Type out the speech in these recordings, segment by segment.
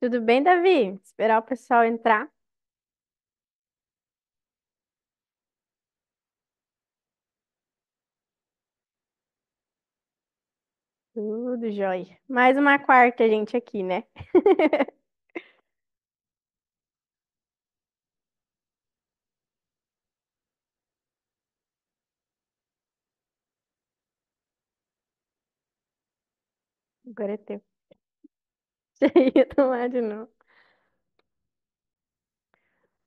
Tudo bem, Davi? Esperar o pessoal entrar. Tudo jóia. Mais uma quarta, gente, aqui, né? Agora é teu. Ia tomar de novo.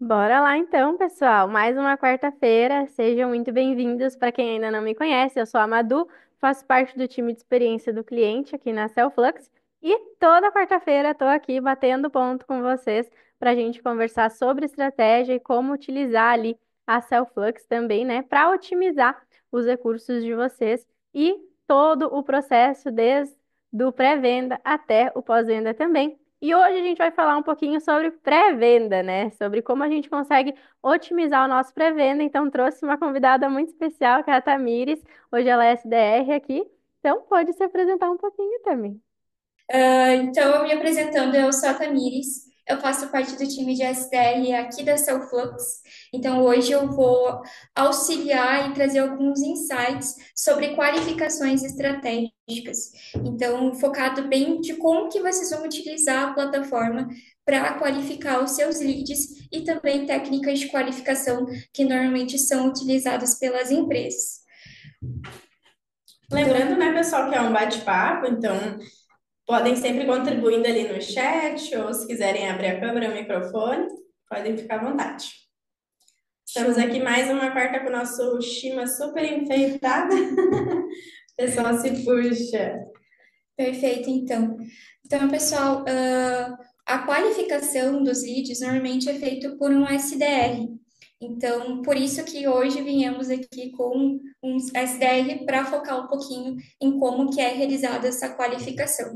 Bora lá então, pessoal. Mais uma quarta-feira. Sejam muito bem-vindos. Para quem ainda não me conhece, eu sou a Madu, faço parte do time de experiência do cliente aqui na Cellflux e toda quarta-feira estou aqui batendo ponto com vocês para a gente conversar sobre estratégia e como utilizar ali a Cellflux também, né, para otimizar os recursos de vocês e todo o processo desde do pré-venda até o pós-venda também. E hoje a gente vai falar um pouquinho sobre pré-venda, né? Sobre como a gente consegue otimizar o nosso pré-venda. Então, trouxe uma convidada muito especial, que é a Tamires. Hoje ela é SDR aqui. Então, pode se apresentar um pouquinho também. Então, me apresentando, eu sou a Tamires, eu faço parte do time de SDR aqui da Cellflux. Então, hoje eu vou auxiliar e trazer alguns insights sobre qualificações estratégicas. Então, focado bem de como que vocês vão utilizar a plataforma para qualificar os seus leads e também técnicas de qualificação que normalmente são utilizadas pelas empresas. Lembrando, né, pessoal, que é um bate-papo, então podem sempre contribuindo ali no chat, ou se quiserem abrir a câmera, o microfone, podem ficar à vontade. Estamos Show. aqui mais uma quarta com o nosso Shima super enfeitado. O pessoal se puxa. Perfeito, então. Então, pessoal, a qualificação dos leads normalmente é feito por um SDR. Então, por isso que hoje viemos aqui com um SDR para focar um pouquinho em como que é realizada essa qualificação.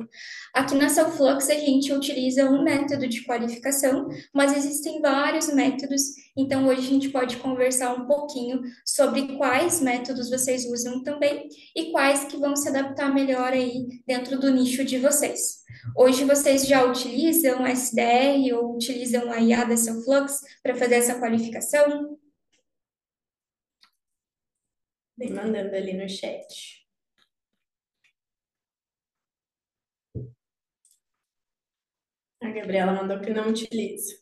Aqui na Cellflux a gente utiliza um método de qualificação, mas existem vários métodos, então hoje a gente pode conversar um pouquinho sobre quais métodos vocês usam também e quais que vão se adaptar melhor aí dentro do nicho de vocês. Hoje vocês já utilizam SDR ou utilizam a IA da Flux para fazer essa qualificação? Vem mandando ali no chat. A Gabriela mandou que não utiliza.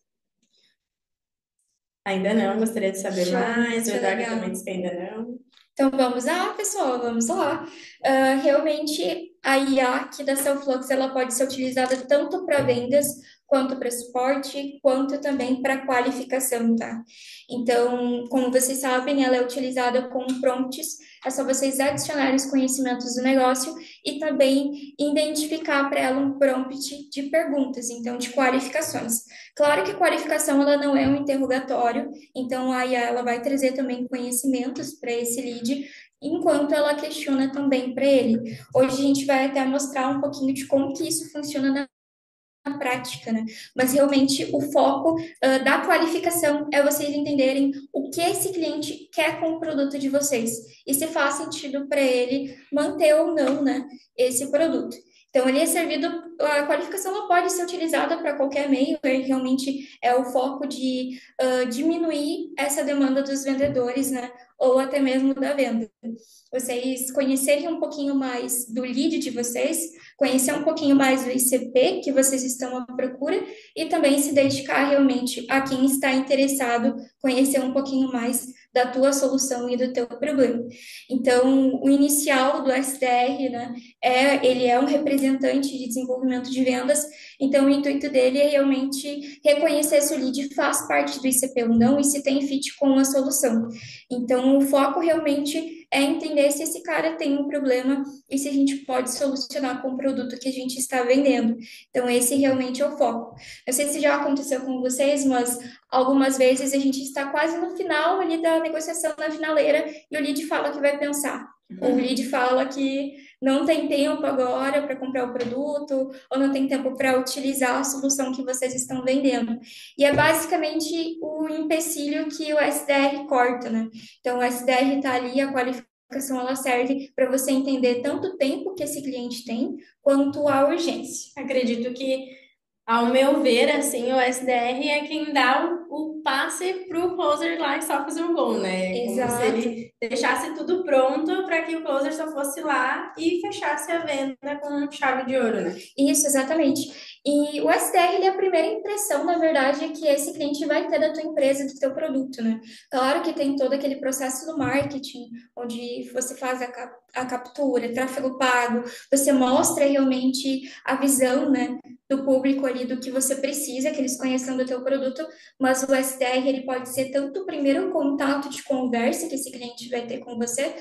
Ainda não, gostaria de saber Show, mais. O isso é Eduardo também legal. disse que ainda não. Então vamos lá, pessoal, vamos lá. Realmente a IA aqui da Cellflux ela pode ser utilizada tanto para vendas quanto para suporte, quanto também para qualificação, tá? Então, como vocês sabem, ela é utilizada com prompts, é só vocês adicionarem os conhecimentos do negócio e também identificar para ela um prompt de perguntas, então de qualificações. Claro que a qualificação ela não é um interrogatório, então a IA ela vai trazer também conhecimentos para esse lead, enquanto ela questiona também para ele. Hoje a gente vai até mostrar um pouquinho de como que isso funciona na prática, né? Mas realmente o foco da qualificação é vocês entenderem o que esse cliente quer com o produto de vocês e se faz sentido para ele manter ou não, né, esse produto. Então, ele é servido, a qualificação ela pode ser utilizada para qualquer meio, e realmente é o foco de diminuir essa demanda dos vendedores, né? Ou até mesmo da venda. Vocês conhecerem um pouquinho mais do lead de vocês, conhecer um pouquinho mais do ICP que vocês estão à procura e também se dedicar realmente a quem está interessado, conhecer um pouquinho mais da tua solução e do teu problema. Então, o inicial do SDR, né, ele é um representante de desenvolvimento de vendas, então o intuito dele é realmente reconhecer se o lead faz parte do ICP ou não e se tem fit com a solução. Então, o foco realmente é entender se esse cara tem um problema e se a gente pode solucionar com o produto que a gente está vendendo. Então, esse realmente é o foco. Não sei se já aconteceu com vocês, mas algumas vezes a gente está quase no final ali da negociação na finaleira e o lead fala que vai pensar. Ou o lead fala que não tem tempo agora para comprar o produto, ou não tem tempo para utilizar a solução que vocês estão vendendo. E é basicamente o empecilho que o SDR corta, né? Então, o SDR está ali, a qualificação ela serve para você entender tanto o tempo que esse cliente tem, quanto a urgência. Acredito que Ao meu ver, assim, o SDR é quem dá o passe para o closer lá e só fazer o gol, né? É como se Exato. ele deixasse tudo pronto para que o closer só fosse lá e fechasse a venda com chave de ouro, né? Isso, exatamente. E o SDR, ele é a primeira impressão, na verdade, que esse cliente vai ter da tua empresa, do teu produto, né? Claro que tem todo aquele processo do marketing, onde você faz a captura, tráfego pago, você mostra realmente a visão, né, do público ali, do que você precisa, que eles conheçam do teu produto, mas o SDR, ele pode ser tanto o primeiro contato de conversa que esse cliente vai ter com você,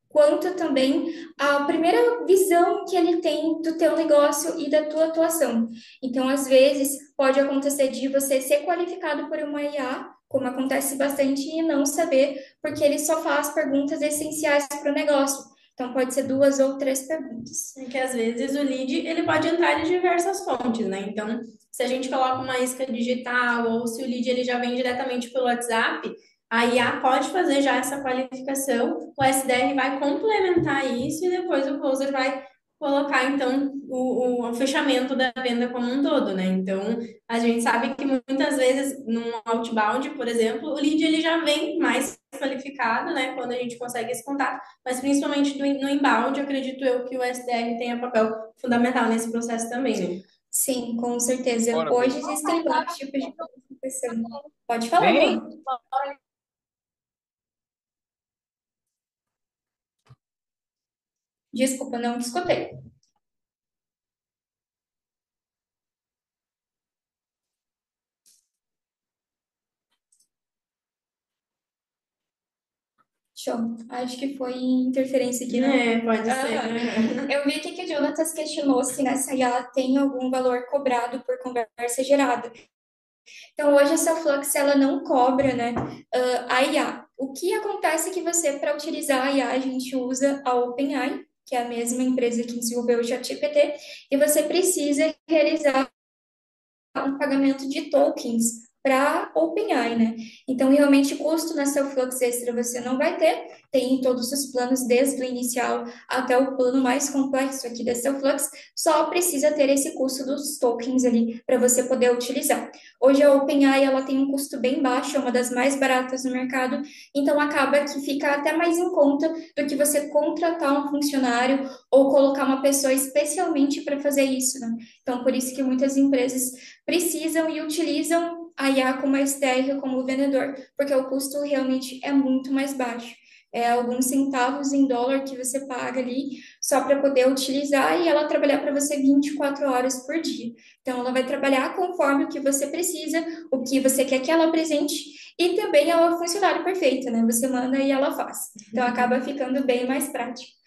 quanto também a primeira visão que ele tem do teu negócio e da tua atuação. Então, às vezes, pode acontecer de você ser qualificado por uma IA, como acontece bastante, e não saber, porque ele só faz perguntas essenciais para o negócio. Então, pode ser duas ou três perguntas. É que às vezes o lead ele pode entrar de diversas fontes, né? Então, se a gente coloca uma isca digital ou se o lead ele já vem diretamente pelo WhatsApp, a IA pode fazer já essa qualificação, o SDR vai complementar isso e depois o closer vai colocar então o fechamento da venda como um todo, né? Então, a gente sabe que muitas vezes num outbound, por exemplo, o lead ele já vem mais qualificado, né? Quando a gente consegue esse contato, mas principalmente no inbound, acredito eu que o SDR tenha papel fundamental nesse processo também, né? Sim, com certeza. Ora, Hoje pois. existem vários tipos de qualificação. Pode falar, Bem, Luan. Desculpa, não te escutei. Show. Acho que foi interferência aqui, não? É, pode ser. Aham. Eu vi aqui que o Jonatas questionou se nessa IA tem algum valor cobrado por conversa gerada. Então, hoje a Cellflux, ela não cobra, né, a IA. O que acontece é que você, para utilizar a IA, a gente usa a OpenAI, que é a mesma empresa que desenvolveu o ChatGPT, e você precisa realizar um pagamento de tokens para OpenAI, né? Então, realmente, custo na seu Flux Extra você não vai ter, tem em todos os planos, desde o inicial até o plano mais complexo aqui da seu Flux, só precisa ter esse custo dos tokens ali para você poder utilizar. Hoje a OpenAI, ela tem um custo bem baixo, é uma das mais baratas no mercado, então acaba que fica até mais em conta do que você contratar um funcionário ou colocar uma pessoa especialmente para fazer isso, né? Então, por isso que muitas empresas precisam e utilizam a IA como a SDR, como o vendedor, porque o custo realmente é muito mais baixo. É alguns centavos em dólar que você paga ali só para poder utilizar e ela trabalhar para você 24 horas por dia. Então, ela vai trabalhar conforme o que você precisa, o que você quer que ela apresente e também ela é o funcionário perfeito, né? Você manda e ela faz. Então, acaba ficando bem mais prático.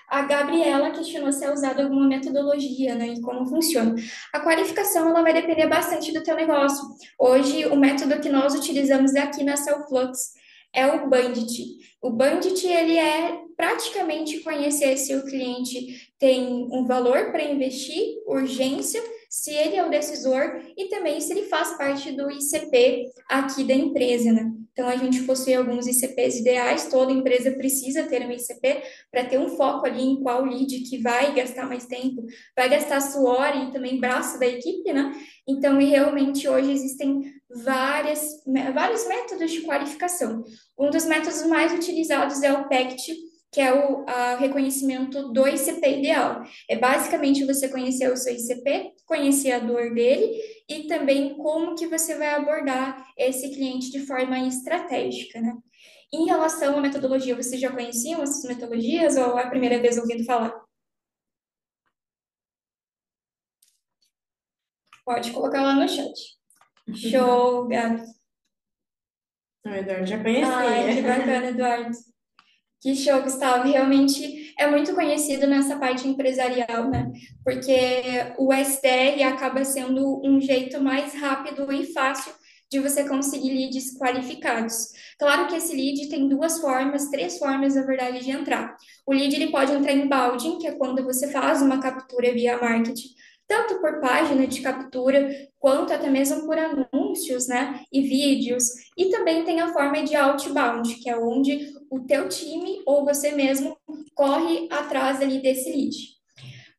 A Gabriela questionou se é usada alguma metodologia, né, e como funciona. A qualificação ela vai depender bastante do teu negócio. Hoje, o método que nós utilizamos aqui na Cellflux é o Bandit. O Bandit ele é praticamente conhecer se o cliente tem um valor para investir, urgência, se ele é o decisor e também se ele faz parte do ICP aqui da empresa, né? Então, a gente possui alguns ICPs ideais, toda empresa precisa ter um ICP para ter um foco ali em qual lead que vai gastar mais tempo, vai gastar suor e também braço da equipe, né? Então, e realmente hoje existem vários métodos de qualificação. Um dos métodos mais utilizados é o PECT, que é o reconhecimento do ICP ideal. É basicamente você conhecer o seu ICP, conhecer a dor dele e também como que você vai abordar esse cliente de forma estratégica, né? Em relação à metodologia, vocês já conheciam essas metodologias ou é a primeira vez ouvindo falar? Pode colocar lá no chat. Show, Gabi. O Eduardo já Ai, que conhecia. bacana, Eduardo. Que show, Gustavo. Realmente é muito conhecido nessa parte empresarial, né? Porque o SDR acaba sendo um jeito mais rápido e fácil de você conseguir leads qualificados. Claro que esse lead tem duas formas, três formas, na verdade, de entrar. O lead ele pode entrar em balde, que é quando você faz uma captura via marketing, tanto por página de captura, quanto até mesmo por anúncios, né? E vídeos. E também tem a forma de outbound, que é onde o teu time ou você mesmo corre atrás ali desse lead.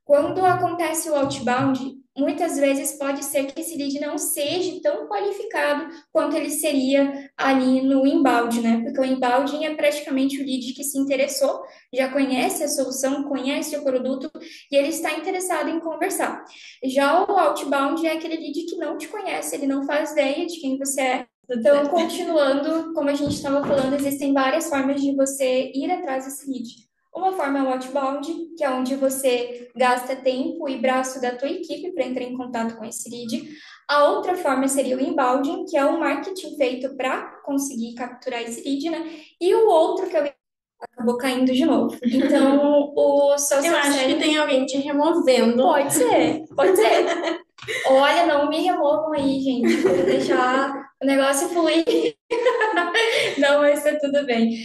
Quando acontece o outbound, muitas vezes pode ser que esse lead não seja tão qualificado quanto ele seria ali no inbound, né? Porque o inbound é praticamente o lead que se interessou, já conhece a solução, conhece o produto e ele está interessado em conversar. Já o outbound é aquele lead que não te conhece, ele não faz ideia de quem você é. Então, continuando, como a gente estava falando, existem várias formas de você ir atrás desse lead. Uma forma é o outbound, que é onde você gasta tempo e braço da tua equipe para entrar em contato com esse lead. A outra forma seria o inbound, que é o marketing feito para conseguir capturar esse lead, né? E o outro que eu acabou caindo de novo. Então, o Eu social acho que selling tem alguém te removendo. pode ser, pode ser. Olha, não me removam aí, gente. Vamos deixar o negócio fluir. Não, mas tá tudo bem.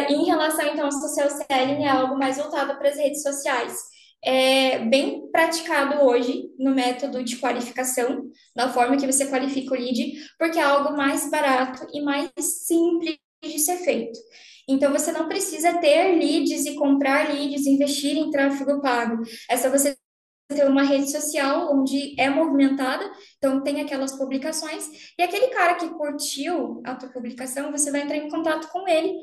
Em relação, então, ao social selling, é algo mais voltado para as redes sociais. É bem praticado hoje no método de qualificação, na forma que você qualifica o lead, porque é algo mais barato e mais simples de ser feito. Então, você não precisa ter leads e comprar leads, investir em tráfego pago. É só você ter uma rede social onde é movimentada, então tem aquelas publicações, e aquele cara que curtiu a tua publicação, você vai entrar em contato com ele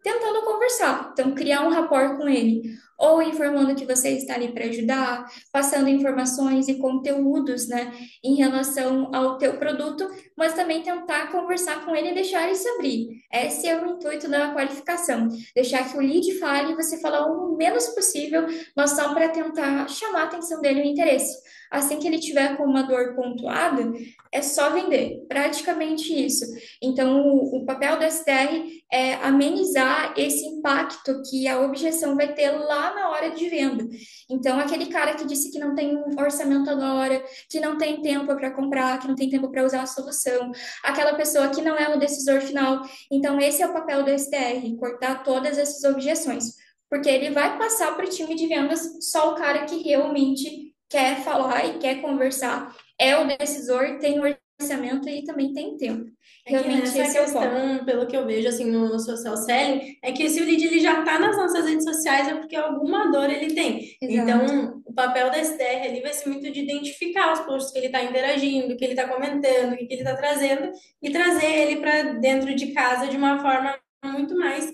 tentando conversar. Então, criar um rapport com ele, ou informando que você está ali para ajudar, passando informações e conteúdos, né, em relação ao teu produto, mas também tentar conversar com ele e deixar ele se abrir. Esse é o intuito da qualificação, deixar que o lead fale e você falar o menos possível, mas só para tentar chamar a atenção dele e o interesse. Assim que ele tiver com uma dor pontuada, é só vender, praticamente isso. Então, o papel do SDR é amenizar esse impacto que a objeção vai ter lá na hora de venda. Então, aquele cara que disse que não tem um orçamento agora, que não tem tempo para comprar, que não tem tempo para usar a solução, aquela pessoa que não é o decisor final. Então, esse é o papel do SDR, cortar todas essas objeções, porque ele vai passar para o time de vendas só o cara que realmente quer falar e quer conversar, é o decisor, tem orçamento e também tem tempo. É que Realmente nessa esse é o foco. questão, pelo que eu vejo assim no social selling, é que se o lead ele já está nas nossas redes sociais é porque alguma dor ele tem. Exato. Então, o papel da SDR ali vai ser muito de identificar os posts que ele está interagindo, que ele está comentando, o que ele está trazendo e trazer ele para dentro de casa de uma forma muito mais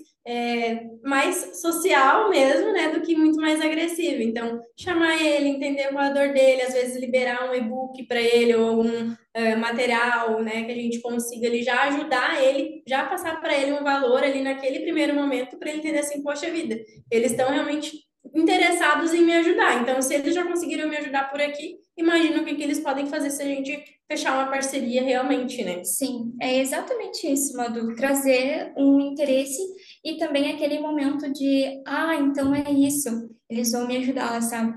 mais social mesmo, né, do que muito mais agressiva. Então, chamar ele, entender qual é a dor dele, às vezes liberar um e-book para ele ou algum material, né, que a gente consiga ali já ajudar ele, já passar para ele um valor ali naquele primeiro momento para ele entender assim, poxa vida, eles estão realmente interessados em me ajudar. Então, se eles já conseguiram me ajudar por aqui, imagina o que eles podem fazer se a gente fechar uma parceria realmente, né? Sim, é exatamente isso, Madu. Trazer um interesse e também aquele momento de, então é isso, eles vão me ajudar, sabe?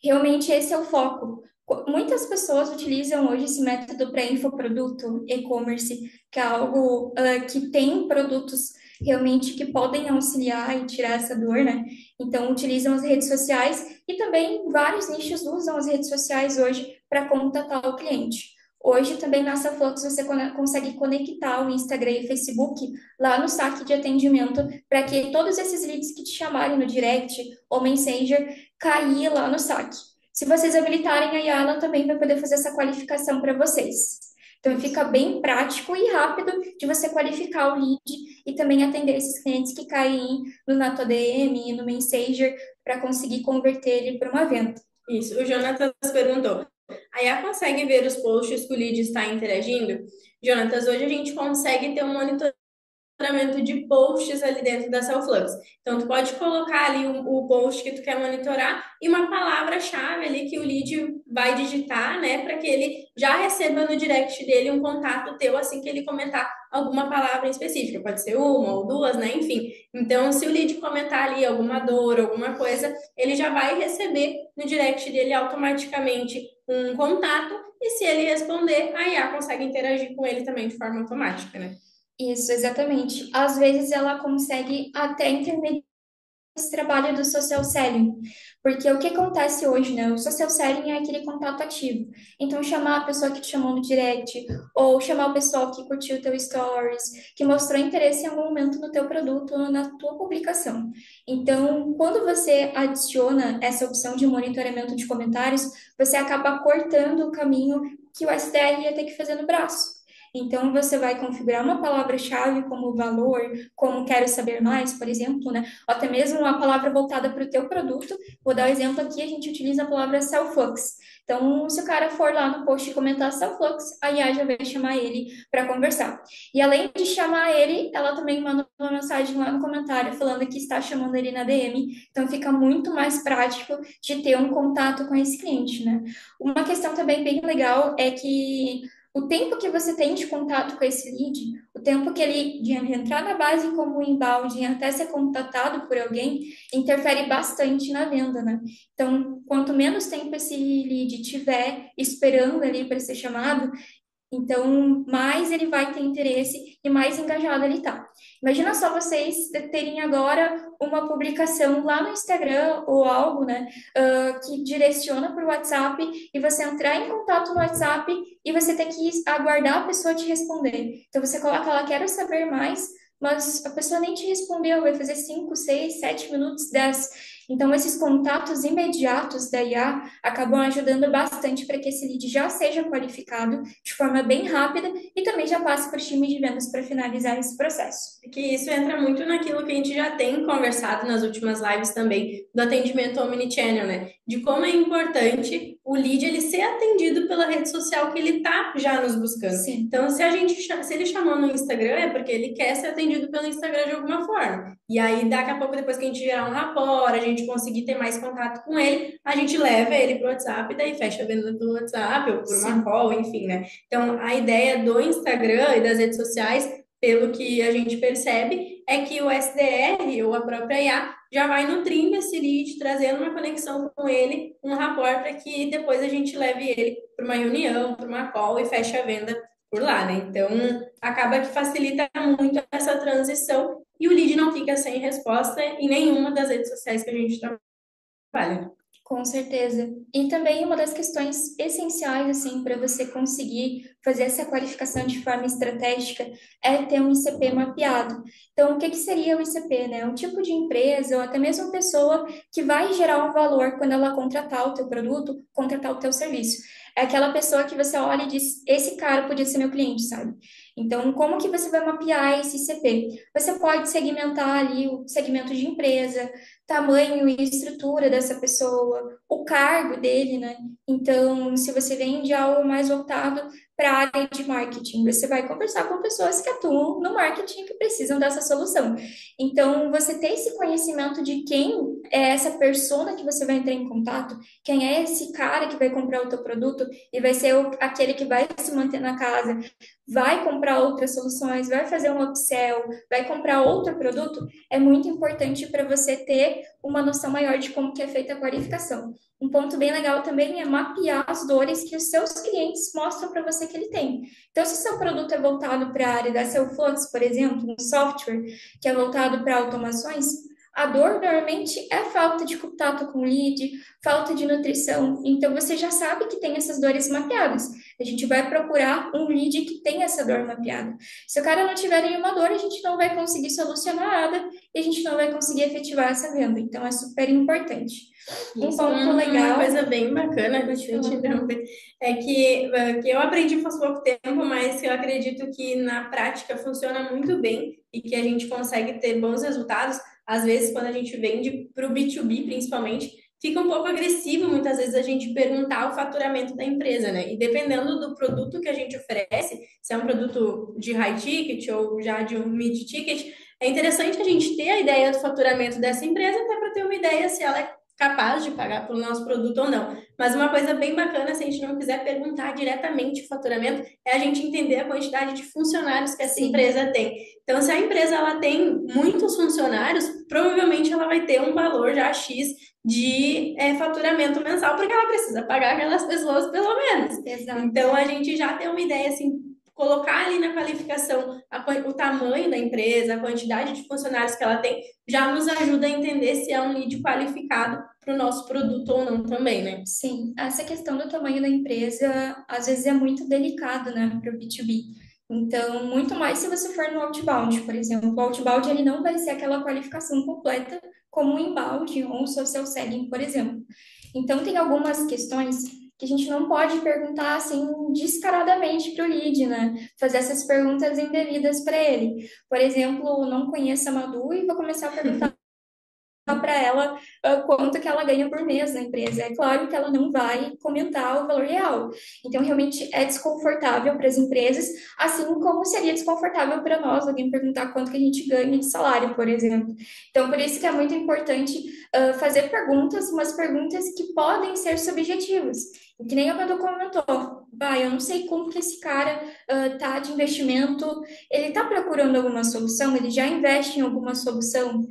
Realmente esse é o foco. Muitas pessoas utilizam hoje esse método para infoproduto, e-commerce, que é algo que tem produtos realmente que podem auxiliar e tirar essa dor, né? Então, utilizam as redes sociais e também vários nichos usam as redes sociais hoje para contatar o cliente. Hoje também na Flux você consegue conectar o Instagram e o Facebook lá no saque de atendimento para que todos esses leads que te chamarem no direct ou Messenger cair lá no saque. Se vocês habilitarem a Yala, também vai poder fazer essa qualificação para vocês. Então fica bem prático e rápido de você qualificar o lead e também atender esses clientes que caem no Nato ADM e no Messenger para conseguir converter ele para uma venda. Isso, o Jonatas perguntou. A IA consegue ver os posts que o lead está interagindo? Jonatas, hoje a gente consegue ter um monitoramento de posts ali dentro da Cellflux. Então, tu pode colocar ali o post que tu quer monitorar e uma palavra-chave ali que o lead vai digitar, né, para que ele já receba no direct dele um contato teu assim que ele comentar alguma palavra em específica. Pode ser uma ou duas, né, enfim. Então, se o lead comentar ali alguma dor, alguma coisa, ele já vai receber no direct dele automaticamente um contato e se ele responder, a IA consegue interagir com ele também de forma automática, né? Isso, exatamente. Às vezes ela consegue até intermediar esse trabalho do social selling, porque o que acontece hoje, né? O social selling é aquele contato ativo. Então, chamar a pessoa que te chamou no direct, ou chamar o pessoal que curtiu o teu stories, que mostrou interesse em algum momento no teu produto ou na tua publicação. Então, quando você adiciona essa opção de monitoramento de comentários, você acaba cortando o caminho que o SDR ia ter que fazer no braço. Então, você vai configurar uma palavra-chave como valor, como quero saber mais, por exemplo, né? Ou até mesmo uma palavra voltada para o teu produto. Vou dar um exemplo aqui, a gente utiliza a palavra Cellflux. Então, se o cara for lá no post e comentar Cellflux, a IA já vai chamar ele para conversar. E além de chamar ele, ela também manda uma mensagem lá no comentário falando que está chamando ele na DM. Então, fica muito mais prático de ter um contato com esse cliente, né? Uma questão também bem legal é que o tempo que você tem de contato com esse lead, o tempo que ele de entrar na base como inbound e até ser contatado por alguém, interfere bastante na venda, né? Então, quanto menos tempo esse lead tiver esperando ali para ser chamado, então, mais ele vai ter interesse e mais engajado ele tá. Imagina só vocês terem agora uma publicação lá no Instagram ou algo, né, que direciona para o WhatsApp e você entrar em contato no WhatsApp e você ter que aguardar a pessoa te responder. Então, você coloca lá, quero saber mais, mas a pessoa nem te respondeu, vai fazer 5, 6, 7 minutos, 10. Então, esses contatos imediatos da IA acabam ajudando bastante para que esse lead já seja qualificado de forma bem rápida e também já passe para o time de vendas para finalizar esse processo. Que isso entra muito naquilo que a gente já tem conversado nas últimas lives também, do atendimento omnichannel, né? De como é importante o lead ele ser atendido pela rede social que ele tá já nos buscando. Sim. Então, se ele chamou no Instagram, é porque ele quer ser atendido pelo Instagram de alguma forma. E aí, daqui a pouco, depois que a gente gerar um rapport, a gente conseguir ter mais contato com ele, a gente leva ele pro WhatsApp e daí fecha a venda pelo WhatsApp ou por uma call, enfim, né? Então, a ideia do Instagram e das redes sociais, pelo que a gente percebe, é que o SDR ou a própria IA já vai nutrindo esse lead, trazendo uma conexão com ele, um rapport, para que depois a gente leve ele para uma reunião, para uma call e feche a venda por lá, né? Então, acaba que facilita muito essa transição e o lead não fica sem resposta em nenhuma das redes sociais que a gente trabalha. Com certeza. E também uma das questões essenciais, assim, para você conseguir fazer essa qualificação de forma estratégica é ter um ICP mapeado. Então, o que que seria o ICP, né? Um tipo de empresa ou até mesmo pessoa que vai gerar um valor quando ela contratar o teu produto, contratar o teu serviço. É aquela pessoa que você olha e diz, esse cara podia ser meu cliente, sabe? Então, como que você vai mapear esse ICP? Você pode segmentar ali o segmento de empresa, tamanho e estrutura dessa pessoa, o cargo dele, né? Então, se você vende algo mais voltado para a área de marketing, você vai conversar com pessoas que atuam no marketing que precisam dessa solução. Então, você ter esse conhecimento de quem é essa persona que você vai entrar em contato, quem é esse cara que vai comprar o teu produto e vai ser aquele que vai se manter na casa, vai comprar outras soluções, vai fazer um upsell, vai comprar outro produto, é muito importante para você ter uma noção maior de como que é feita a qualificação. Um ponto bem legal também é mapear as dores que os seus clientes mostram para você que ele tem. Então, se seu produto é voltado para a área da Cellflux, por exemplo, um software que é voltado para automações, a dor normalmente é falta de contato com o lead, falta de nutrição. Então, você já sabe que tem essas dores mapeadas. A gente vai procurar um lead que tem essa dor mapeada. Se o cara não tiver nenhuma dor, a gente não vai conseguir solucionar nada e a gente não vai conseguir efetivar essa venda. Então, é super importante. Um ponto legal. Uma coisa bem bacana, deixa eu te interromper, é que eu aprendi faz pouco tempo, mas que eu acredito que na prática funciona muito bem e que a gente consegue ter bons resultados. Às vezes, quando a gente vende para o B2B, principalmente, fica um pouco agressivo muitas vezes a gente perguntar o faturamento da empresa, né? E dependendo do produto que a gente oferece, se é um produto de high ticket ou já de um mid ticket, é interessante a gente ter a ideia do faturamento dessa empresa, até para ter uma ideia se ela é capaz de pagar pelo nosso produto ou não. Mas uma coisa bem bacana, se a gente não quiser perguntar diretamente o faturamento, é a gente entender a quantidade de funcionários que essa empresa tem. Então, se a empresa ela tem muitos funcionários, provavelmente ela vai ter um valor já X de faturamento mensal, porque ela precisa pagar aquelas pessoas pelo menos. Exato. Então, a gente já tem uma ideia assim colocar ali na qualificação o tamanho da empresa, a quantidade de funcionários que ela tem, já nos ajuda a entender se é um lead qualificado para o nosso produto ou não também, né? Sim, essa questão do tamanho da empresa às vezes é muito delicado, né, para o B2B. Então, muito mais se você for no outbound, por exemplo. O outbound ele não vai ser aquela qualificação completa como o inbound ou o social selling, por exemplo. Então, tem algumas questões que a gente não pode perguntar assim descaradamente para o lead, né? Fazer essas perguntas indevidas para ele. Por exemplo, não conheço a Madu e vou começar a perguntar para ela quanto que ela ganha por mês na empresa. É claro que ela não vai comentar o valor real. Então, realmente é desconfortável para as empresas, assim como seria desconfortável para nós alguém perguntar quanto que a gente ganha de salário, por exemplo. Então, por isso que é muito importante fazer perguntas, mas perguntas que podem ser subjetivas. E que nem a Madu comentou, vai, eu não sei como que esse cara tá de investimento, ele está procurando alguma solução, ele já investe em alguma solução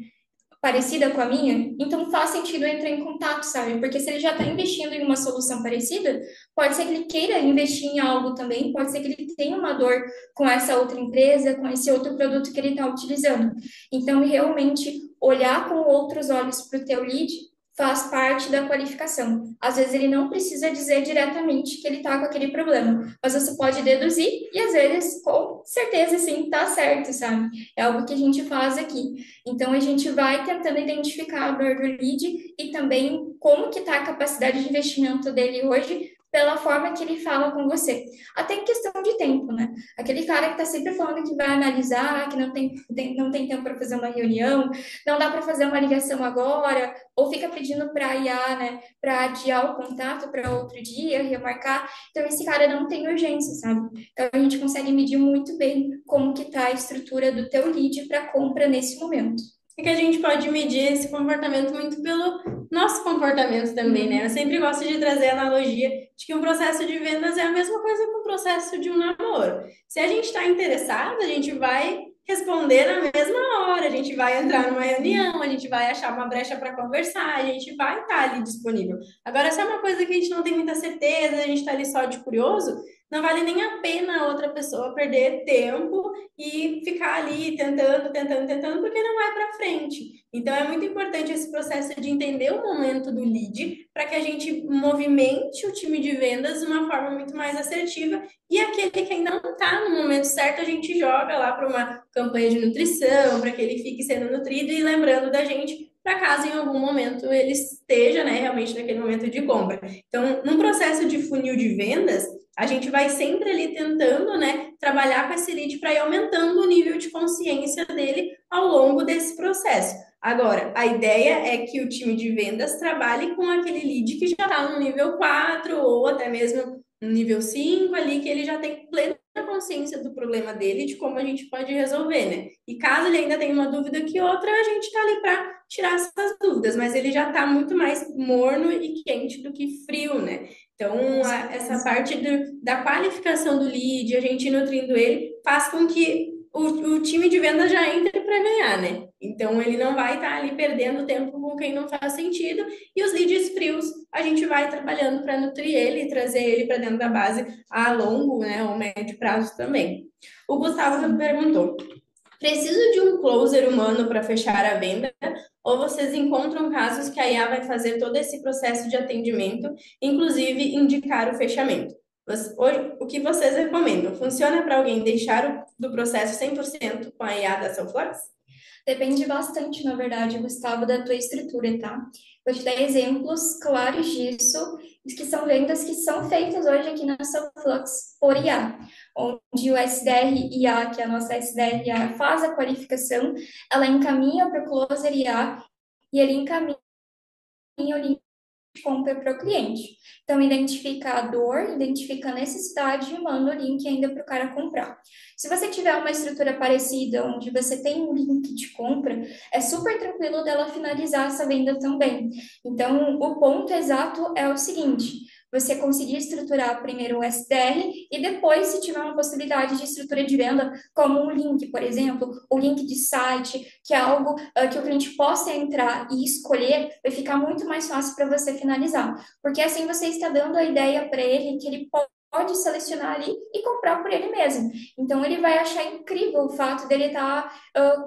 parecida com a minha, então faz sentido eu entrar em contato, sabe? Porque se ele já está investindo em uma solução parecida, pode ser que ele queira investir em algo também, pode ser que ele tenha uma dor com essa outra empresa, com esse outro produto que ele está utilizando. Então, realmente, olhar com outros olhos para o teu lead faz parte da qualificação. Às vezes ele não precisa dizer diretamente que ele está com aquele problema, mas você pode deduzir e às vezes, com certeza, sim, tá certo, sabe? É algo que a gente faz aqui. Então, a gente vai tentando identificar a dor do lead e também como que está a capacidade de investimento dele hoje pela forma que ele fala com você. Até em questão de tempo, né? Aquele cara que está sempre falando que vai analisar, que não tem tempo para fazer uma reunião, não dá para fazer uma ligação agora, ou fica pedindo para a IA, né, para adiar o contato para outro dia, remarcar. Então, esse cara não tem urgência, sabe? Então, a gente consegue medir muito bem como que está a estrutura do teu lead para compra nesse momento. É que a gente pode medir esse comportamento muito pelo nosso comportamento também, né? Eu sempre gosto de trazer a analogia de que um processo de vendas é a mesma coisa que um processo de um namoro. Se a gente está interessado, a gente vai responder na mesma hora, a gente vai entrar numa reunião, a gente vai achar uma brecha para conversar, a gente vai estar ali disponível. Agora, se é uma coisa que a gente não tem muita certeza, a gente está ali só de curioso, não vale nem a pena a outra pessoa perder tempo e ficar ali tentando, porque não vai para frente. Então, é muito importante esse processo de entender o momento do lead para que a gente movimente o time de vendas de uma forma muito mais assertiva e aquele que ainda não está no momento certo, a gente joga lá para uma campanha de nutrição, para que ele fique sendo nutrido e lembrando da gente para caso em algum momento ele esteja, né, realmente naquele momento de compra. Então, num processo de funil de vendas, a gente vai sempre ali tentando, né, trabalhar com esse lead para ir aumentando o nível de consciência dele ao longo desse processo. Agora, a ideia é que o time de vendas trabalhe com aquele lead que já está no nível 4 ou até mesmo no nível 5 ali, que ele já tem plena consciência do problema dele, de como a gente pode resolver, né? E caso ele ainda tenha uma dúvida que outra, a gente está ali para tirar essas dúvidas, mas ele já está muito mais morno e quente do que frio, né? Então, essa parte da qualificação do lead, a gente nutrindo ele, faz com que o time de venda já entre para ganhar, né? Então, ele não vai estar ali perdendo tempo com quem não faz sentido. E os leads frios, a gente vai trabalhando para nutrir ele e trazer ele para dentro da base a longo, né, ou médio prazo também. O Gustavo perguntou: preciso de um closer humano para fechar a venda? Ou vocês encontram casos que a IA vai fazer todo esse processo de atendimento, inclusive indicar o fechamento? Hoje, o que vocês recomendam? Funciona para alguém deixar do processo 100% com a IA da Cellflux? Depende bastante, na verdade, Gustavo, da tua estrutura, tá? Vou te dar exemplos claros disso, que são vendas que são feitas hoje aqui na Flux por IA, onde o SDR IA, que é a nossa SDR IA, faz a qualificação, ela encaminha para o Closer IA e ele encaminha o link de compra para o cliente. Então, identifica a dor, identifica a necessidade e manda o link ainda para o cara comprar. Se você tiver uma estrutura parecida, onde você tem um link de compra, é super tranquilo dela finalizar essa venda também. Então, o ponto exato é o seguinte: você conseguir estruturar primeiro o SDR e depois, se tiver uma possibilidade de estrutura de venda, como um link, por exemplo, o link de site, que é algo que o cliente possa entrar e escolher, vai ficar muito mais fácil para você finalizar. Porque assim você está dando a ideia para ele que ele pode selecionar ali e comprar por ele mesmo. Então, ele vai achar incrível o fato dele estar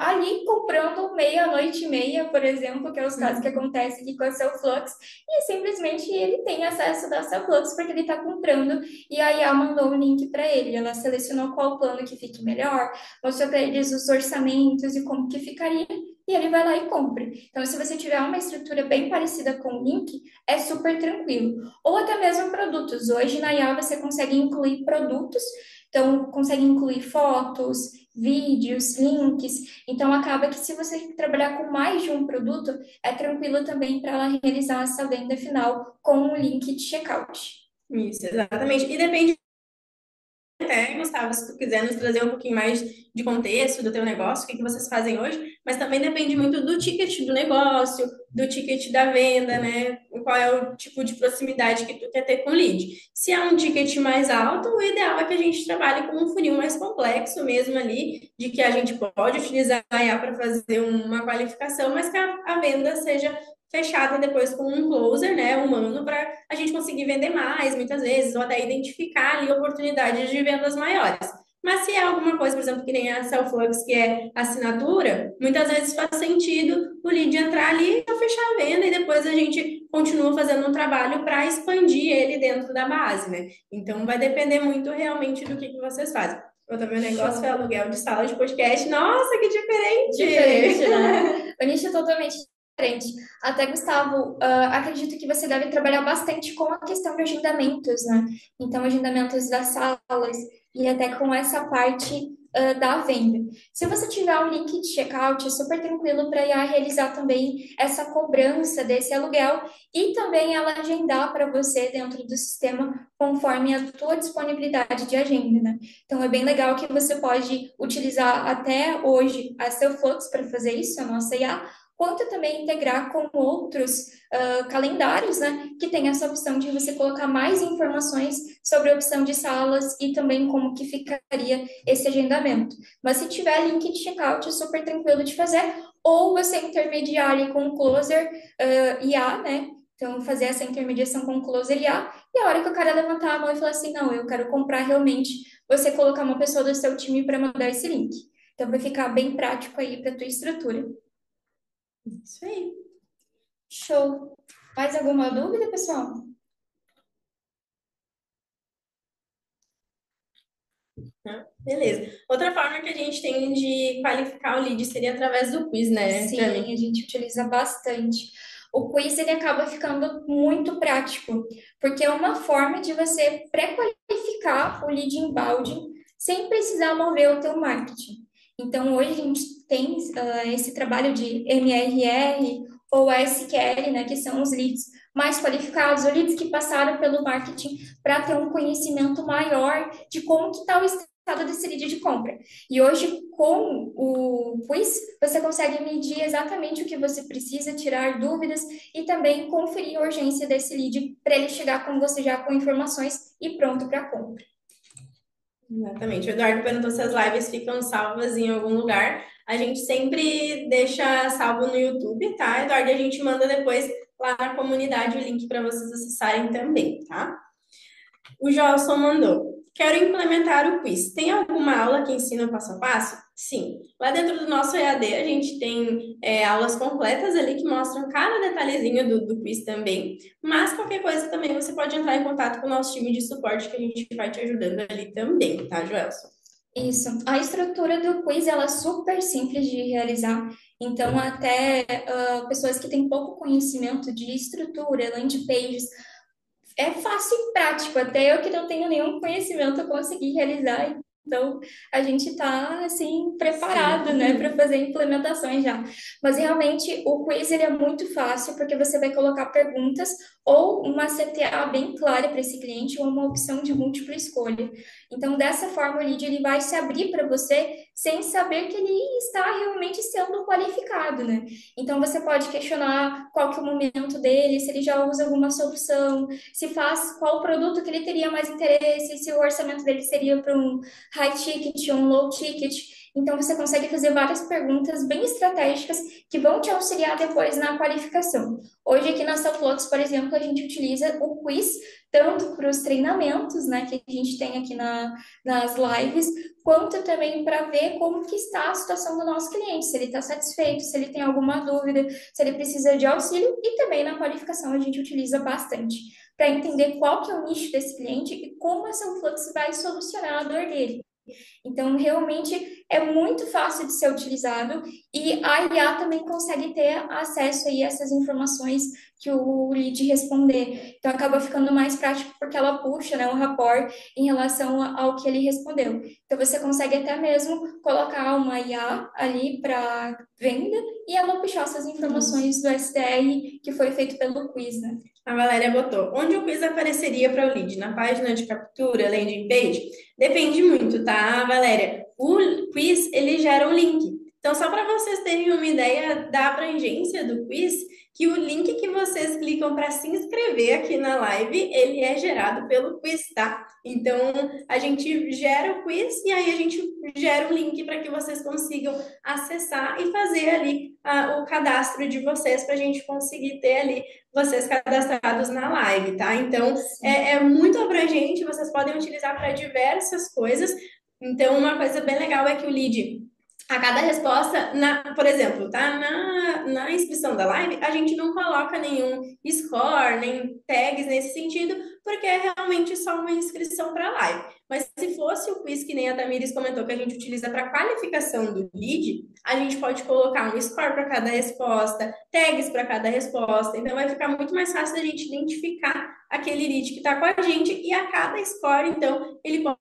ali comprando meia-noite e meia, por exemplo, que é os casos que Uhum. acontecem aqui com a Cellflux, e simplesmente ele tem acesso da Cellflux porque ele está comprando e a IA mandou o link para ele. Ela selecionou qual plano que fique melhor, mostrou para eles os orçamentos e como que ficaria, e ele vai lá e compra. Então, se você tiver uma estrutura bem parecida com o link, é super tranquilo. Ou até mesmo produtos. Hoje na IA você consegue incluir produtos, então consegue incluir fotos, vídeos, links. Então acaba que se você trabalhar com mais de um produto, é tranquilo também para ela realizar essa venda final com o link de checkout. Isso, exatamente. E depende até, Gustavo, se tu quiser nos trazer um pouquinho mais de contexto do teu negócio, o que que vocês fazem hoje, mas também depende muito do ticket do negócio, do ticket da venda, né? Qual é o tipo de proximidade que tu quer ter com o lead. Se é um ticket mais alto, o ideal é que a gente trabalhe com um funil mais complexo mesmo ali, de que a gente pode utilizar a IA para fazer uma qualificação, mas que a venda seja fechada depois com um closer, né, humano, para a gente conseguir vender mais, muitas vezes, ou até identificar ali oportunidades de vendas maiores. Mas se é alguma coisa, por exemplo, que nem a Cellflux, que é assinatura, muitas vezes faz sentido o lead entrar ali e fechar a venda e depois a gente continua fazendo um trabalho para expandir ele dentro da base, né? Então vai depender muito realmente do que vocês fazem. O meu negócio é Show. aluguel de sala de podcast. Nossa, que Diferente, diferente! né? O nicho é totalmente diferente. Até, Gustavo, acredito que você deve trabalhar bastante com a questão de agendamentos, né? Então, agendamentos das salas e até com essa parte, da venda. Se você tiver um link de checkout, é super tranquilo para a IA realizar também essa cobrança desse aluguel e também ela agendar para você dentro do sistema conforme a tua disponibilidade de agenda, né? Então, é bem legal que você pode utilizar até hoje a seu Flux para fazer isso, a nossa IA, quanto também integrar com outros calendários, né, que tem essa opção de você colocar mais informações sobre a opção de salas e também como que ficaria esse agendamento. Mas se tiver link de checkout, é super tranquilo de fazer, ou você intermediar ali com o Closer IA, né, então, fazer essa intermediação com o Closer IA, e a hora que o cara levantar a mão e falar assim, não, eu quero comprar realmente, você colocar uma pessoa do seu time para mandar esse link. Então, vai ficar bem prático aí para a tua estrutura. Isso aí. Show. Mais alguma dúvida, pessoal? Né? Beleza. Outra forma que a gente tem de qualificar o lead seria através do quiz, né, Sim, a Tami? gente utiliza bastante. O quiz ele acaba ficando muito prático, porque é uma forma de você pré-qualificar o lead inbound sem precisar mover o teu marketing. Então, hoje a gente tem esse trabalho de MRR ou SQL, né, que são os leads mais qualificados, ou leads que passaram pelo marketing para ter um conhecimento maior de como que está o estado desse lead de compra. E hoje, com o quiz, você consegue medir exatamente o que você precisa, tirar dúvidas e também conferir a urgência desse lead para ele chegar com você já com informações e pronto para compra. Exatamente. O Eduardo perguntou se as lives ficam salvas em algum lugar. A gente sempre deixa salvo no YouTube, tá, Eduardo? E a gente manda depois lá na comunidade o link para vocês acessarem também, tá? O Joelson mandou. Quero implementar o quiz. Tem alguma aula que ensina o passo a passo? Sim. Lá dentro do nosso EAD, a gente tem aulas completas ali que mostram cada detalhezinho do quiz também. Mas qualquer coisa também você pode entrar em contato com o nosso time de suporte que a gente vai te ajudando ali também, tá, Joelson? Isso. A estrutura do quiz ela é super simples de realizar. Então, até pessoas que têm pouco conhecimento de estrutura, landing pages, é fácil e prático, até eu que não tenho nenhum conhecimento eu consegui realizar. Então, a gente está assim preparado, né, para Sim. fazer implementações já. Mas realmente o quiz ele é muito fácil porque você vai colocar perguntas ou uma CTA bem clara para esse cliente ou uma opção de múltipla escolha. Então, dessa forma, o lead ele vai se abrir para você sem saber que ele está realmente sendo qualificado, né? Então, você pode questionar qual que é o momento dele, se ele já usa alguma solução, se faz qual produto que ele teria mais interesse, se o orçamento dele seria para um high ticket, um low ticket. Então, você consegue fazer várias perguntas bem estratégicas que vão te auxiliar depois na qualificação. Hoje, aqui na Cellflux, por exemplo, a gente utiliza o quiz tanto para os treinamentos, né, que a gente tem aqui nas lives, quanto também para ver como que está a situação do nosso cliente, se ele está satisfeito, se ele tem alguma dúvida, se ele precisa de auxílio, e também na qualificação a gente utiliza bastante para entender qual que é o nicho desse cliente e como a Cellflux vai solucionar a dor dele. Então, realmente é muito fácil de ser utilizado e a IA também consegue ter acesso aí a essas informações que o lead responder. Então, acaba ficando mais prático porque ela puxa, né, um rapport em relação ao que ele respondeu. Então, você consegue até mesmo colocar uma IA ali para venda e ela puxar essas informações do SDR que foi feito pelo quiz, né? A Valéria botou, onde o quiz apareceria para o lead? Na página de captura, landing page? Depende muito, tá, Valéria? O quiz, ele gera um link. Então, só para vocês terem uma ideia da abrangência do quiz, que o link que vocês clicam para se inscrever aqui na live, ele é gerado pelo quiz, tá? Então, a gente gera o quiz e aí a gente gera um link para que vocês consigam acessar e fazer ali o cadastro de vocês para a gente conseguir ter ali vocês cadastrados na live, tá? Então, é muito abrangente, vocês podem utilizar para diversas coisas. Então, uma coisa bem legal é que o lead, a cada resposta, por exemplo, tá? Na inscrição da live, a gente não coloca nenhum score, nem tags nesse sentido, porque é realmente só uma inscrição para a live. Mas se fosse o quiz, que nem a Tamires comentou, que a gente utiliza para qualificação do lead, a gente pode colocar um score para cada resposta, tags para cada resposta. Então, vai ficar muito mais fácil da gente identificar aquele lead que está com a gente e a cada score, então, ele pode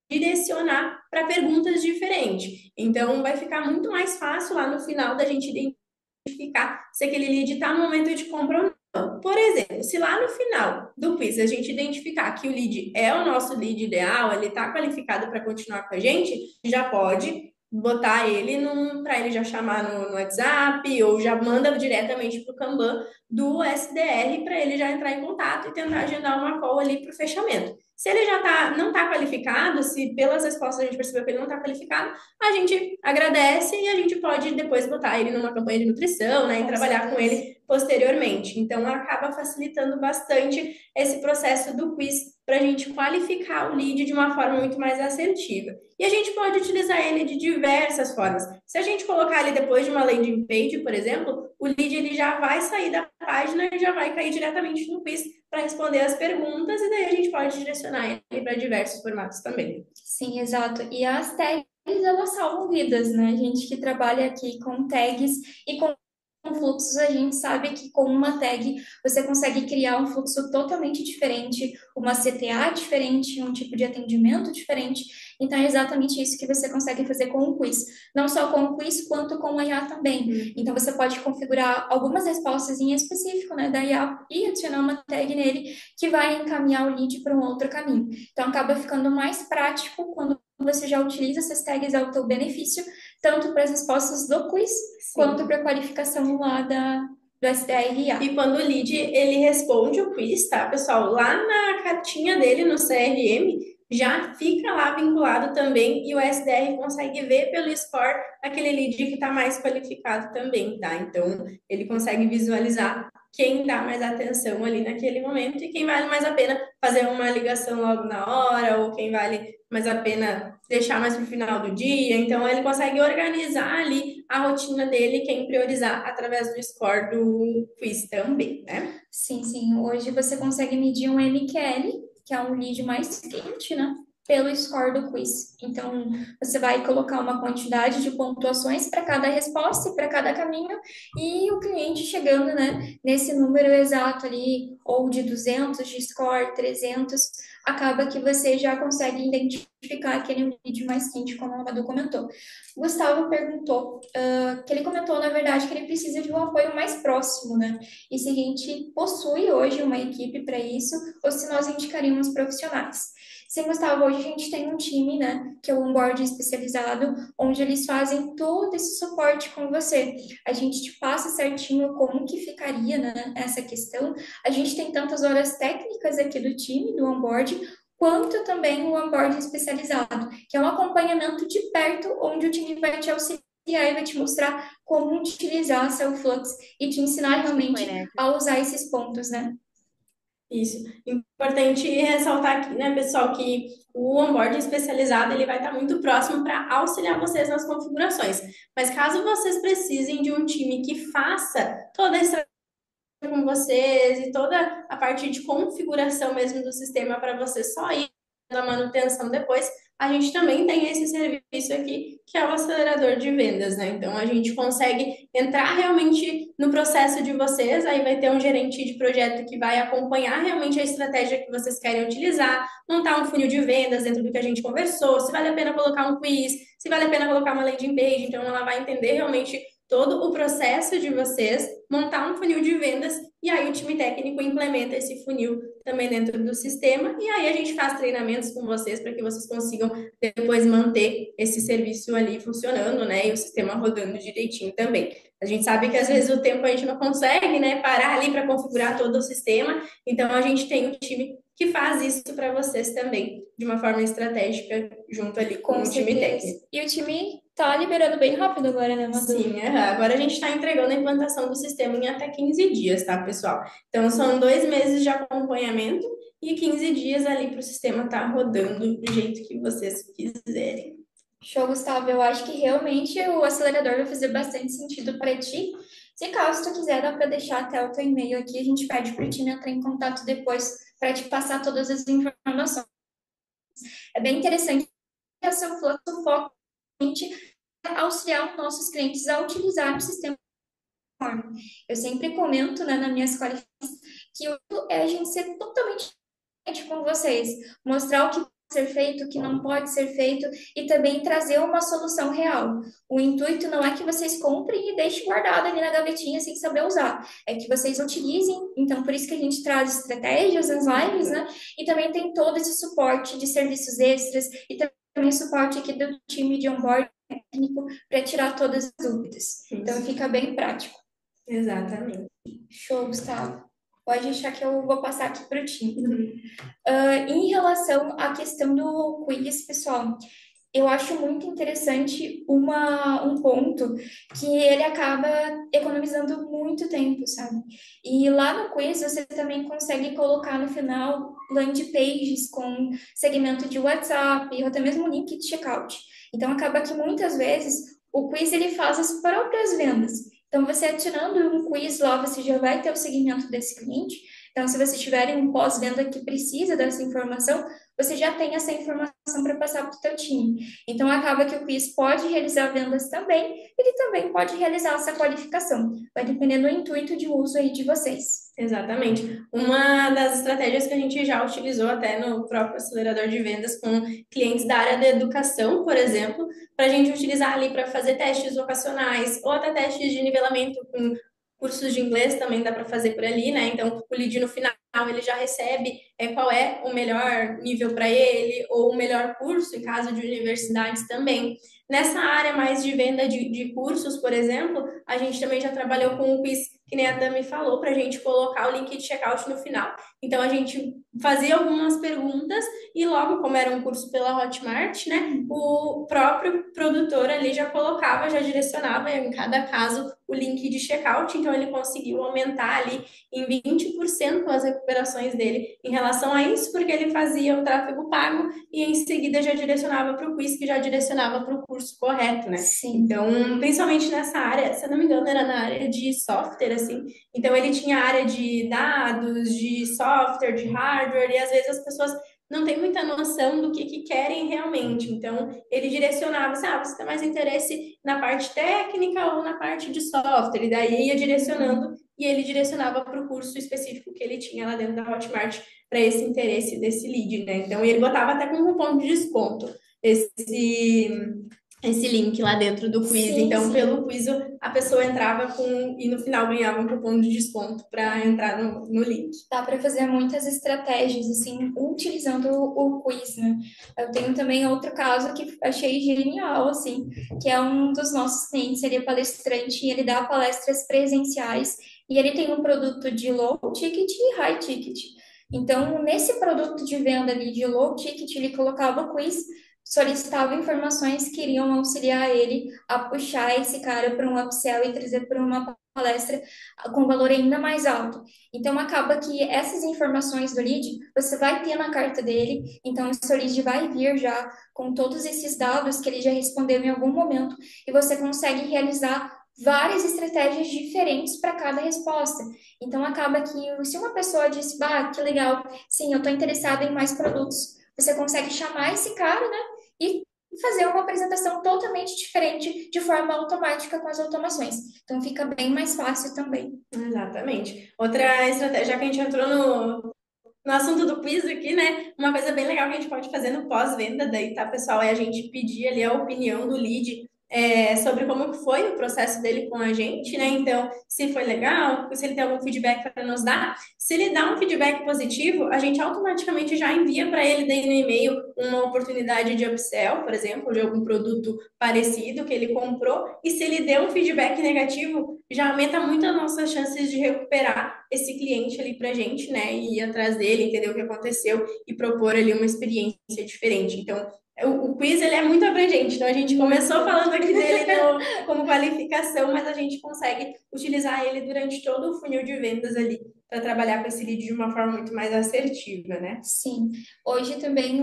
direcionar para perguntas diferentes. Então, vai ficar muito mais fácil lá no final da gente identificar se aquele lead está no momento de compra ou não. Por exemplo, se lá no final do quiz a gente identificar que o lead é o nosso lead ideal, ele está qualificado para continuar com a gente, já pode botar ele para ele já chamar no WhatsApp ou já manda diretamente para o Kanban do SDR para ele já entrar em contato e tentar agendar uma call ali para o fechamento. Se ele já não está qualificado, se pelas respostas a gente percebeu que ele não está qualificado, a gente agradece e a gente pode depois botar ele numa campanha de nutrição, né, e trabalhar com ele posteriormente. Então, acaba facilitando bastante esse processo do quiz para a gente qualificar o lead de uma forma muito mais assertiva. E a gente pode utilizar ele de diversas formas. Se a gente colocar ele depois de uma landing page, por exemplo, o lead ele já vai sair da página e já vai cair diretamente no quiz para responder as perguntas, e daí a gente pode direcionar ele para diversos formatos também. Sim, exato. E as tags, elas salvam vidas, né? A gente que trabalha aqui com tags e com fluxos, a gente sabe que com uma tag você consegue criar um fluxo totalmente diferente, uma CTA diferente, um tipo de atendimento diferente. Então, é exatamente isso que você consegue fazer com o quiz. Não só com o quiz, quanto com a IA também. Então, você pode configurar algumas respostas em específico, né, da IA e adicionar uma tag nele que vai encaminhar o lead para um outro caminho. Então, acaba ficando mais prático quando você já utiliza essas tags ao teu benefício, tanto para as respostas do quiz, quanto para a qualificação lá do SDRA. E quando o lead, ele responde o quiz, tá, pessoal? Lá na cartinha dele no CRM, já fica lá vinculado também e o SDR consegue ver pelo score aquele lead que está mais qualificado também, tá? Então, ele consegue visualizar quem dá mais atenção ali naquele momento e quem vale mais a pena fazer uma ligação logo na hora ou quem vale mais a pena deixar mais para o final do dia. Então, ele consegue organizar ali a rotina dele, quem priorizar através do score do quiz também, né? Sim, sim. Hoje você consegue medir um MQL, que é um lead mais quente, né? Pelo score do quiz. Então, você vai colocar uma quantidade de pontuações para cada resposta e para cada caminho, e o cliente chegando, né, nesse número exato ali, ou de 200 de score, 300, acaba que você já consegue identificar aquele lead mais quente, como o Madu comentou. O Gustavo perguntou, que ele comentou, na verdade, que ele precisa de um apoio mais próximo, né? E se a gente possui hoje uma equipe para isso, ou se nós indicaríamos profissionais. Sim, Gustavo, hoje a gente tem um time, né, que é o onboard especializado, onde eles fazem todo esse suporte com você. A gente te passa certinho como que ficaria, né, essa questão. A gente tem tantas horas técnicas aqui do time, do onboard, quanto também o onboarding especializado, que é um acompanhamento de perto, onde o time vai te auxiliar e vai te mostrar como utilizar a Cellflux e te ensinar Acho que foi, realmente né? a usar esses pontos, né? Isso. Importante ressaltar aqui, né, pessoal, que o onboarding especializado ele vai estar muito próximo para auxiliar vocês nas configurações. Mas caso vocês precisem de um time que faça toda a estratégia com vocês e toda a parte de configuração mesmo do sistema para você só ir da manutenção depois, a gente também tem esse serviço aqui, que é o acelerador de vendas, né? Então a gente consegue entrar realmente no processo de vocês, aí vai ter um gerente de projeto que vai acompanhar realmente a estratégia que vocês querem utilizar, montar um funil de vendas dentro do que a gente conversou, se vale a pena colocar um quiz, se vale a pena colocar uma landing page, então ela vai entender realmente todo o processo de vocês, montar um funil de vendas e aí o time técnico implementa esse funil também dentro do sistema e aí a gente faz treinamentos com vocês para que vocês consigam depois manter esse serviço ali funcionando, né, e o sistema rodando direitinho também. A gente sabe que às vezes o tempo a gente não consegue, né, parar ali para configurar todo o sistema, então a gente tem um time que faz isso para vocês também, de uma forma estratégica, junto ali com Com o time certeza. técnico. E o time tá liberando bem rápido agora, né, Madu? Sim, agora a gente está entregando a implantação do sistema em até 15 dias, tá, pessoal? Então, são 2 meses de acompanhamento e 15 dias ali para o sistema estar rodando do jeito que vocês quiserem. Show, Gustavo. Eu acho que realmente o acelerador vai fazer bastante sentido para ti. Se caso tu quiser, dá para deixar até o teu e-mail aqui, a gente pede para o time entrar em contato depois para te passar todas as informações. É bem interessante que a seu fluxo foca realmente em auxiliar os nossos clientes a utilizar o sistema. Eu sempre comento, né, nas minhas qualificações que o é a gente ser totalmente com vocês, mostrar o que pode ser feito, o que não pode ser feito e também trazer uma solução real. O intuito não é que vocês comprem e deixem guardado ali na gavetinha sem saber usar, é que vocês utilizem. Então, por isso que a gente traz estratégias nas lives, né? E também tem todo esse suporte de serviços extras e também suporte aqui do time de onboarding técnico para tirar todas as dúvidas. Então, fica bem prático. Exatamente. Show, Gustavo. Pode deixar que eu vou passar aqui para o time. Em relação à questão do quiz, pessoal, eu acho muito interessante um ponto que ele acaba economizando muito tempo, sabe? E lá no quiz você também consegue colocar no final landing pages com segmento de WhatsApp ou até mesmo link de checkout. Então acaba que muitas vezes o quiz ele faz as próprias vendas. Então você atirando um quiz lá, você já vai ter o segmento desse cliente. Então, se vocês tiverem um pós-venda que precisa dessa informação, você já tem essa informação para passar para o teu time. Então, acaba que o quiz pode realizar vendas também, ele também pode realizar essa qualificação. Vai depender do intuito de uso aí de vocês. Exatamente. Uma das estratégias que a gente já utilizou até no próprio acelerador de vendas com clientes da área da educação, por exemplo, para a gente utilizar ali para fazer testes vocacionais ou até testes de nivelamento com cursos de inglês também dá para fazer por ali, né? Então, o lead no final ele já recebe qual é o melhor nível para ele ou o melhor curso em caso de universidades também. Nessa área mais de venda de cursos, por exemplo, a gente também já trabalhou com o quiz que nem a Dami falou, para a gente colocar o link de checkout no final. Então, a gente fazia algumas perguntas e logo, como era um curso pela Hotmart, né, o próprio produtor ali já colocava, já direcionava em cada caso o link de checkout, então ele conseguiu aumentar ali em 20% as recuperações dele em relação a isso, porque ele fazia o tráfego pago e em seguida já direcionava para o quiz, que já direcionava para o curso correto, né? Sim. Então, principalmente nessa área, se eu não me engano, era na área de software, assim, então ele tinha área de dados, de software, de hardware, e às vezes as pessoas não têm muita noção do que querem realmente. Então, ele direcionava, assim, você tem mais interesse na parte técnica ou na parte de software? E daí ia direcionando, e ele direcionava para o curso específico que ele tinha lá dentro da Hotmart para esse interesse desse lead, né? Então, ele botava até com um cupom de desconto esse link lá dentro do quiz. Sim, então, sim. pelo quiz, a pessoa entrava e no final ganhava um cupom de desconto para entrar no link. Dá para fazer muitas estratégias, assim, utilizando o quiz, né? Eu tenho também outro caso que achei genial, assim, que é um dos nossos clientes, ele é palestrante e ele dá palestras presenciais e ele tem um produto de low ticket e high ticket. Então, nesse produto de venda ali de low ticket, ele colocava o quiz, solicitava informações que iriam auxiliar ele a puxar esse cara para um upsell e trazer para uma palestra com valor ainda mais alto. Então, acaba que essas informações do lead você vai ter na carta dele, então o seu lead vai vir já com todos esses dados que ele já respondeu em algum momento e você consegue realizar várias estratégias diferentes para cada resposta. Então, acaba que se uma pessoa disse, bah, que legal, sim, eu estou interessada em mais produtos, você consegue chamar esse cara, né, e fazer uma apresentação totalmente diferente de forma automática com as automações. Então, fica bem mais fácil também. Exatamente. Outra estratégia, já que a gente entrou no assunto do quiz aqui, né? Uma coisa bem legal que a gente pode fazer no pós-venda daí, tá, pessoal? É a gente pedir ali a opinião do lead sobre como que foi o processo dele com a gente, né? Então, se foi legal, se ele tem algum feedback para nos dar. Se ele dá um feedback positivo, a gente automaticamente já envia para ele daí no e-mail uma oportunidade de upsell, por exemplo, de algum produto parecido que ele comprou. E se ele der um feedback negativo, já aumenta muito as nossas chances de recuperar esse cliente ali pra gente, né? E ir atrás dele, entender o que aconteceu e propor ali uma experiência diferente. Então, o quiz ele é muito abrangente. Então, a gente começou falando aqui dele como qualificação, mas a gente consegue utilizar ele durante todo o funil de vendas ali para trabalhar com esse lead de uma forma muito mais assertiva, né? Sim, hoje também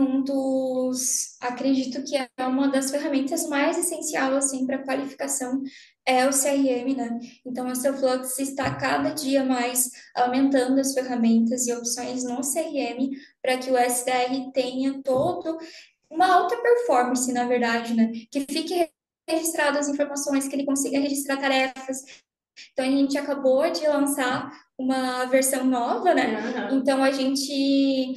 acredito que é uma das ferramentas mais essenciais assim para qualificação é o CRM, né? Então a Flux está cada dia mais aumentando as ferramentas e opções no CRM para que o SDR tenha todo uma alta performance, na verdade, né? Que fique registrado as informações, que ele consiga registrar tarefas. Então, a gente acabou de lançar uma versão nova, né? Uhum. Então, a gente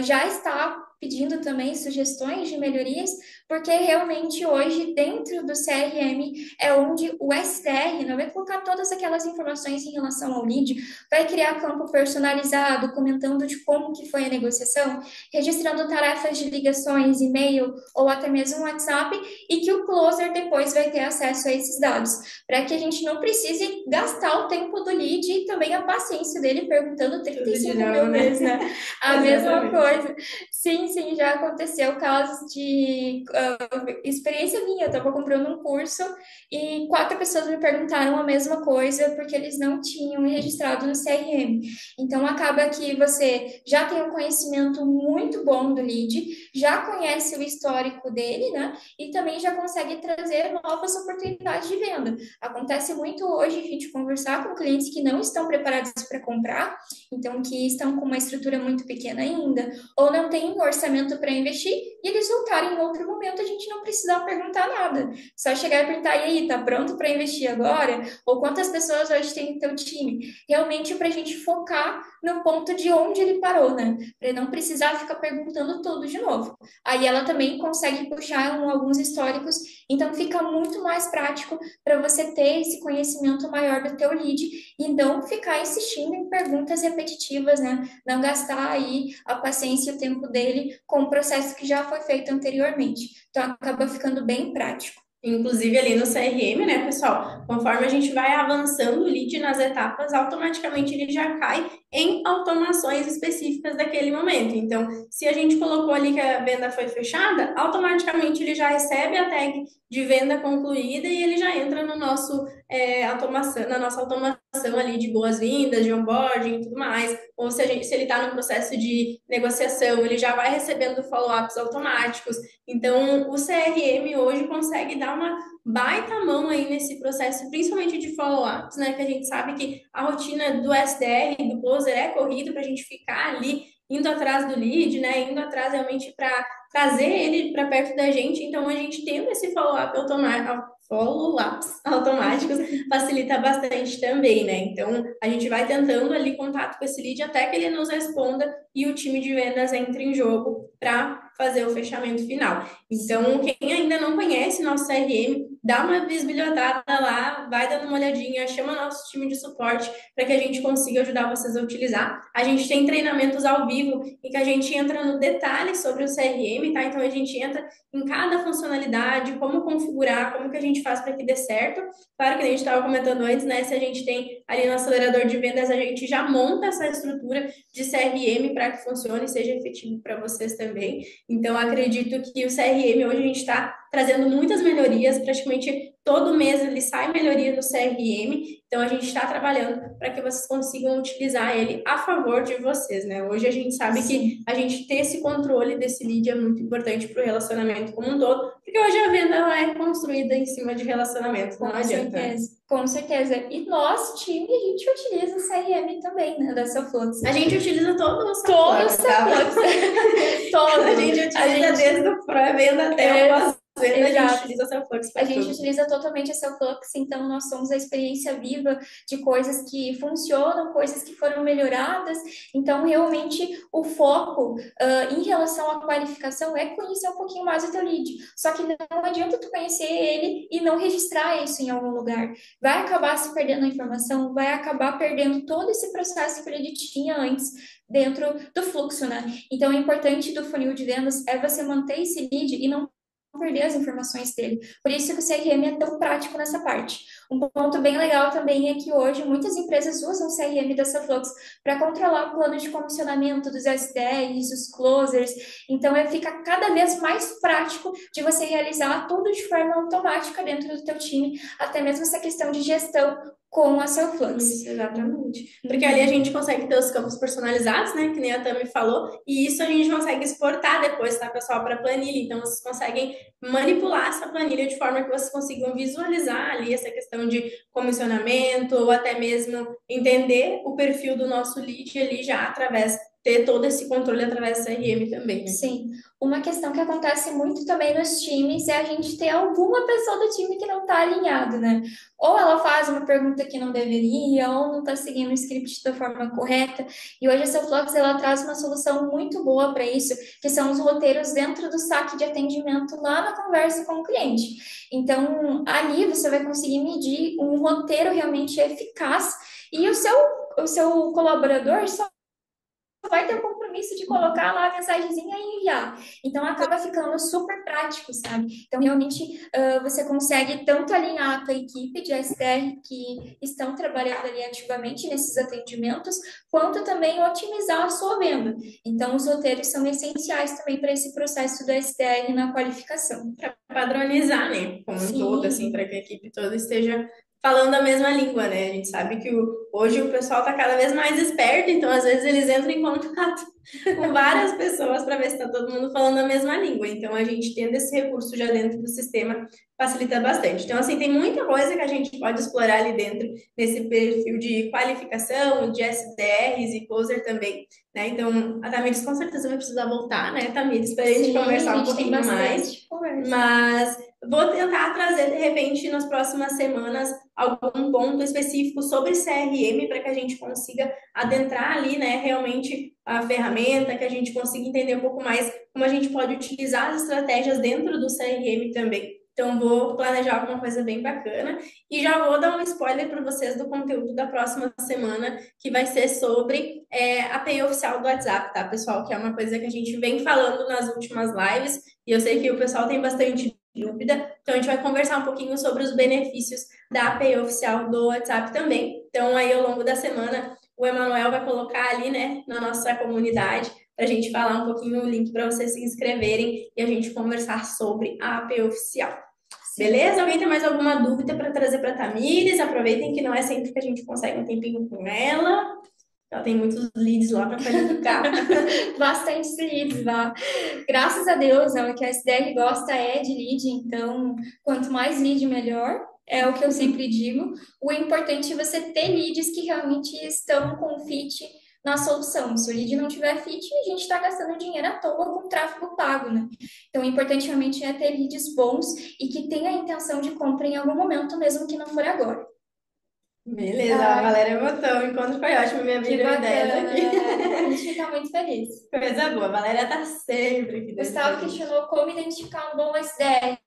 já está pedindo também sugestões de melhorias, porque realmente hoje, dentro do CRM, é onde o SDR não vai colocar todas aquelas informações em relação ao lead, vai criar campo personalizado, comentando de como que foi a negociação, registrando tarefas de ligações, e-mail ou até mesmo WhatsApp, e que o closer depois vai ter acesso a esses dados para que a gente não precise gastar o tempo do lead e também a paciência dele perguntando Tudo 35 de mil novo, né? vezes, né? A mesma Exatamente. coisa. Sim, sim, já aconteceu casos de experiência minha. Eu estava comprando um curso e 4 pessoas me perguntaram a mesma coisa porque eles não tinham registrado no CRM. Então, acaba que você já tem um conhecimento muito bom do lead, já conhece o histórico dele, né? E também já consegue trazer novas oportunidades de venda. Acontece muito hoje a gente conversar com clientes que não estão preparados para comprar, então que estão com uma estrutura muito pequena ainda, ou não têm um orçamento para investir, e eles voltarem em outro momento, a gente não precisar perguntar nada. Só chegar e perguntar, e aí, tá pronto para investir agora? Ou quantas pessoas hoje tem no teu time? Realmente para a gente focar no ponto de onde ele parou, né? Para não precisar ficar perguntando tudo de novo. Aí ela também consegue puxar alguns históricos, então fica muito mais prático para você ter esse conhecimento maior do teu lead e não ficar insistindo em perguntas repetitivas, né? Não gastar aí a paciência e o tempo dele com o processo que já foi feito anteriormente. Então acaba ficando bem prático. Inclusive ali no CRM, né, pessoal? Conforme a gente vai avançando o lead nas etapas, automaticamente ele já cai em automações específicas daquele momento. Então, se a gente colocou ali que a venda foi fechada, automaticamente ele já recebe a tag de venda concluída e ele já entra no nosso automação, na nossa automação ali de boas-vindas, de onboarding e tudo mais. Ou se ele está no processo de negociação, ele já vai recebendo follow-ups automáticos. Então, o CRM hoje consegue dar uma baita mão aí nesse processo, principalmente de follow-ups, né? Que a gente sabe que a rotina do SDR, do closer, é corrida para a gente ficar ali indo atrás do lead, né? Indo atrás realmente para trazer ele para perto da gente. Então, a gente tendo esse follow-up automático, follow-ups automáticos facilita bastante também, né? Então, a gente vai tentando ali contato com esse lead até que ele nos responda e o time de vendas entre em jogo para fazer o fechamento final. Então, quem ainda não conhece nosso CRM, dá uma bisbilhotada lá, vai dando uma olhadinha, chama nosso time de suporte para que a gente consiga ajudar vocês a utilizar. A gente tem treinamentos ao vivo em que a gente entra no detalhe sobre o CRM, tá? Então, a gente entra em cada funcionalidade, como configurar, como que a gente faz para que dê certo. Claro que a gente estava comentando antes, né? Se a gente tem ali no acelerador de vendas, a gente já monta essa estrutura de CRM para que funcione e seja efetivo para vocês também. Então, acredito que o CRM hoje a gente está trazendo muitas melhorias, praticamente todo mês ele sai melhoria no CRM, então a gente está trabalhando para que vocês consigam utilizar ele a favor de vocês, né? Hoje a gente sabe que a gente ter esse controle desse lead é muito importante para o relacionamento como um todo, porque hoje a venda ela é construída em cima de relacionamento, não adianta. Com certeza. E nós, time, a gente utiliza o CRM também, né, da Cellflux. A gente utiliza todo o Todo o Cellflux, tá? Todo. A gente utiliza desde o pré-venda até o pós-venda, a gente utiliza a Cellflux para A gente tudo. utiliza totalmente a Cellflux, então nós somos a experiência viva de coisas que funcionam, coisas que foram melhoradas. Então, realmente, o foco em relação à qualificação é conhecer um pouquinho mais o teu lead. Só que não adianta tu conhecer ele e não registrar isso em algum lugar. Vai acabar se perdendo a informação, vai acabar perdendo todo esse processo que ele tinha antes dentro do fluxo, né? Então, o importante do funil de vendas é você manter esse lead e não perder as informações dele. Por isso que o CRM é tão prático nessa parte. Um ponto bem legal também é que hoje muitas empresas usam o CRM da Cellflux para controlar o plano de comissionamento dos SDRs, dos closers. Então, fica cada vez mais prático de você realizar tudo de forma automática dentro do teu time, até mesmo essa questão de gestão com a Cellflux. Isso, exatamente. Porque ali a gente consegue ter os campos personalizados, né? Que nem a Tami falou, e isso a gente consegue exportar depois, tá, pessoal, para planilha. Então, vocês conseguem manipular essa planilha de forma que vocês consigam visualizar ali essa questão de comissionamento, ou até mesmo entender o perfil do nosso lead ali já através, ter todo esse controle através do CRM também, né? Sim. Uma questão que acontece muito também nos times é a gente ter alguma pessoa do time que não está alinhado, né? Ou ela faz uma pergunta que não deveria, ou não está seguindo o script da forma correta. E hoje a Cellflux, ela traz uma solução muito boa para isso, que são os roteiros dentro do saque de atendimento lá na conversa com o cliente. Então, ali você vai conseguir medir um roteiro realmente eficaz e o seu colaborador só vai ter o compromisso de colocar lá a mensagenzinha e enviar. Então, acaba ficando super prático, sabe? Então, realmente, você consegue tanto alinhar a tua equipe de SDR que estão trabalhando ali ativamente nesses atendimentos, quanto também otimizar a sua venda. Então, os roteiros são essenciais também para esse processo do SDR na qualificação. Para padronizar, né? Como um todo, assim, Sim. para que a equipe toda esteja falando a mesma língua, né? A gente sabe que hoje o pessoal está cada vez mais esperto, então às vezes eles entram em contato com várias pessoas para ver se está todo mundo falando a mesma língua. Então a gente tendo esse recurso já dentro do sistema facilita bastante. Então, assim, tem muita coisa que a gente pode explorar ali dentro nesse perfil de qualificação, de SDRs e closer também, né? Então, a Tamires com certeza vai precisar voltar, né, Tamires, para a gente conversar um pouquinho mais. Mas vou tentar trazer, de repente, nas próximas semanas, algum ponto específico sobre CRM para que a gente consiga adentrar ali, né, realmente a ferramenta, que a gente consiga entender um pouco mais como a gente pode utilizar as estratégias dentro do CRM também. Então, vou planejar alguma coisa bem bacana e já vou dar um spoiler para vocês do conteúdo da próxima semana, que vai ser sobre a API oficial do WhatsApp, tá, pessoal? Que é uma coisa que a gente vem falando nas últimas lives e eu sei que o pessoal tem bastante dúvida, então a gente vai conversar um pouquinho sobre os benefícios da API oficial do WhatsApp também. Então, aí ao longo da semana, o Emanuel vai colocar ali, né, na nossa comunidade, para a gente falar um pouquinho o link para vocês se inscreverem e a gente conversar sobre a API oficial. Beleza? Alguém tem mais alguma dúvida para trazer para a Tamires? Aproveitem que não é sempre que a gente consegue um tempinho com ela. Ela tem muitos leads lá para qualificar. Bastante leads lá. Graças a Deus, o que a SDR gosta é de lead, então quanto mais lead, melhor. É o que eu sempre digo. O importante é você ter leads que realmente estão com fit na solução. Se o lead não tiver fit, a gente está gastando dinheiro à toa com tráfego pago, né? Então, o importante realmente é ter leads bons e que tenha a intenção de compra em algum momento, mesmo que não for agora. Beleza, ó, a Ai, Valéria botou. O encontro foi ótimo, me que abriram ideias bacana, aqui. Valéria. A gente fica muito feliz. Coisa boa, a Valéria tá sempre aqui dentro com a Gustavo gente. questionou como identificar um bom SDR.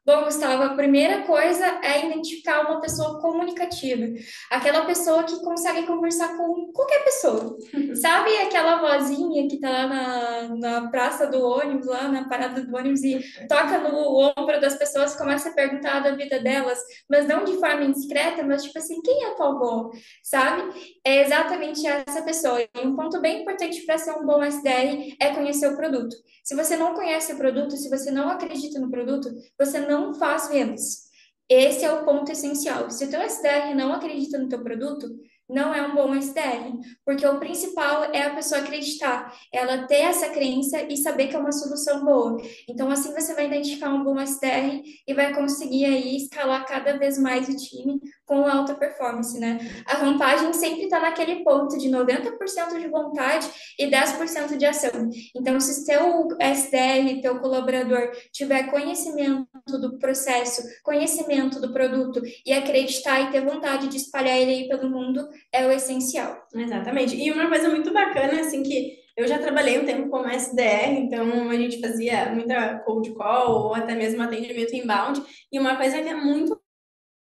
Bom, Gustavo, a primeira coisa é identificar uma pessoa comunicativa. Aquela pessoa que consegue conversar com qualquer pessoa. Sabe aquela vozinha que tá lá na praça do ônibus, lá na parada do ônibus e toca no ombro das pessoas, começa a perguntar da vida delas, mas não de forma indiscreta, mas tipo assim, quem é tua avó? Sabe? É exatamente essa pessoa. E um ponto bem importante para ser um bom SDR é conhecer o produto. Se você não conhece o produto, se você não acredita no produto, você não faz vendas. Esse é o ponto essencial. Se o teu SDR não acredita no teu produto, não é um bom SDR, porque o principal é a pessoa acreditar, ela ter essa crença e saber que é uma solução boa. Então, assim você vai identificar um bom SDR e vai conseguir aí escalar cada vez mais o time com alta performance, né? A vantagem sempre está naquele ponto de 90% de vontade e 10% de ação. Então, se seu SDR, teu colaborador, tiver conhecimento do processo, conhecimento do produto e acreditar e ter vontade de espalhar ele aí pelo mundo, é o essencial. Exatamente. E uma coisa muito bacana, assim, que eu já trabalhei um tempo como SDR, então a gente fazia muita cold call ou até mesmo atendimento inbound. E uma coisa que é muito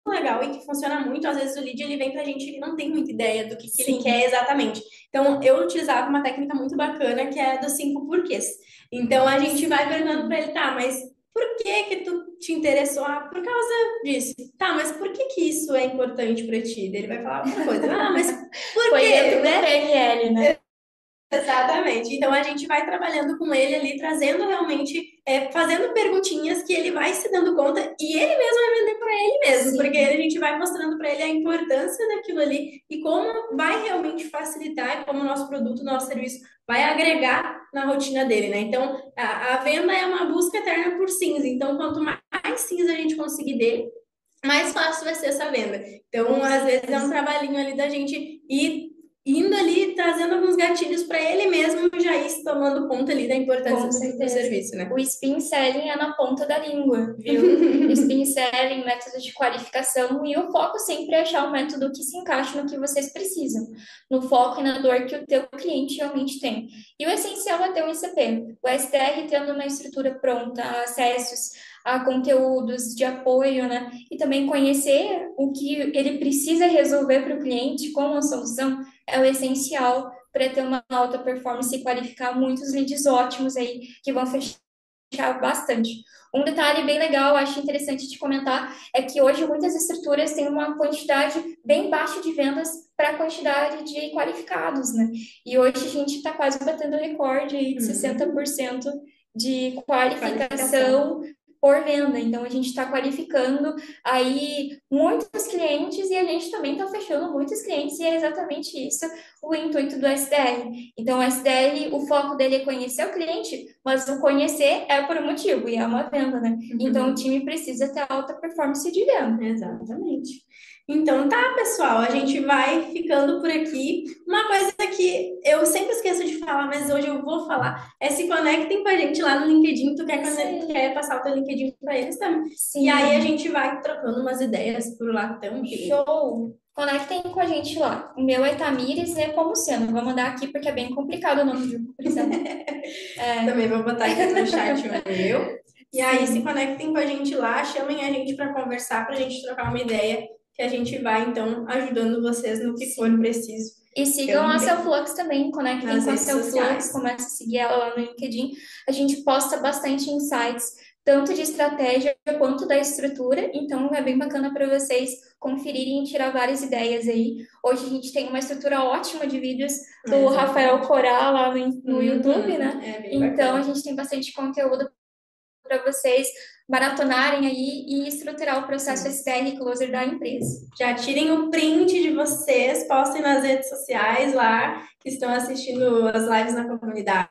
legal e que funciona muito, às vezes o lead ele vem pra gente, ele não tem muita ideia do que ele Sim, quer exatamente. Então, eu utilizava uma técnica muito bacana que é a dos 5 porquês. Então, a gente vai perguntando pra ele, tá, mas por que que tu te interessou? Ah, por causa disso. Tá, mas por que que isso é importante pra ti? Daí ele vai falar outra coisa. Ah, mas por foi quê, dentro do né? PNL, né? Exatamente. Então a gente vai trabalhando com ele ali, trazendo realmente, fazendo perguntinhas que ele vai se dando conta e ele mesmo vai vender para ele mesmo, porque Sim. aí a gente vai mostrando para ele a importância daquilo ali e como vai realmente facilitar e como o nosso produto, o nosso serviço vai agregar na rotina dele, né? Então a venda é uma busca eterna por sims. Então quanto mais sims a gente conseguir dele, mais fácil vai ser essa venda. Então, Com às vezes é um certeza. trabalhinho ali da gente ir indo ali, trazendo alguns gatilhos para ele mesmo já ir tomando conta ali da importância Com do certeza. serviço, né? O spin selling é na ponta da língua, viu? Spin selling, método de qualificação, e o foco sempre é achar um método que se encaixe no que vocês precisam, no foco e na dor que o teu cliente realmente tem. E o essencial é ter um ICP. O SDR tendo uma estrutura pronta, acessos a conteúdos de apoio, né? E também conhecer o que ele precisa resolver para o cliente com uma solução é o essencial para ter uma alta performance e qualificar muitos leads ótimos aí que vão fechar bastante. Um detalhe bem legal, acho interessante de comentar, é que hoje muitas estruturas têm uma quantidade bem baixa de vendas para a quantidade de qualificados, né? E hoje a gente está quase batendo recorde aí de 60% de Qualificação. qualificação por venda. Então a gente está qualificando aí muitos clientes e a gente também está fechando muitos clientes, e é exatamente isso o intuito do SDR. Então, o SDR, o foco dele é conhecer o cliente, mas o conhecer é por um motivo, e é uma venda, né? Então, o time precisa ter alta performance de venda. Exatamente. Então tá, pessoal, a gente vai ficando por aqui. Uma coisa que eu sempre esqueço de falar, mas hoje eu vou falar, é se conectem com a gente lá no LinkedIn. Tu quer passar o teu LinkedIn para eles também. E aí a Sim, gente vai trocando umas ideias por lá também. show! Conectem com a gente lá. O meu é Tamires Nepomuceno. Vou mandar aqui porque é bem complicado o nome do por exemplo. Também vou botar aqui no chat o meu. E aí se Sim. conectem com a gente lá, chamem a gente para conversar, para a gente trocar uma ideia, que a gente vai então ajudando vocês no que for preciso E sigam a também Celflux também, conectem nas com a redes Celflux, sociais. comece a seguir ela lá no LinkedIn. A gente posta bastante insights, tanto de estratégia quanto da estrutura, então é bem bacana para vocês conferirem e tirar várias ideias aí. Hoje a gente tem uma estrutura ótima de vídeos do Rafael Exatamente. Coral lá no YouTube, né? É bem Então a bacana. gente tem bastante conteúdo para vocês maratonarem aí e estruturar o processo Isso. SDR e Closer da empresa. Já tirem o print de vocês, postem nas redes sociais lá, que estão assistindo as lives na comunidade.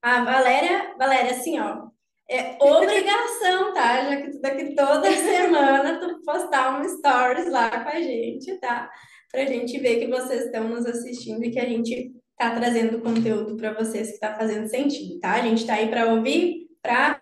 A Valéria, assim, ó, é obrigação, tá? Já que tu daqui toda semana tu postar um stories lá com a gente, tá? Pra gente ver que vocês estão nos assistindo e que a gente tá trazendo conteúdo para vocês que tá fazendo sentido, tá? A gente tá aí para ouvir, para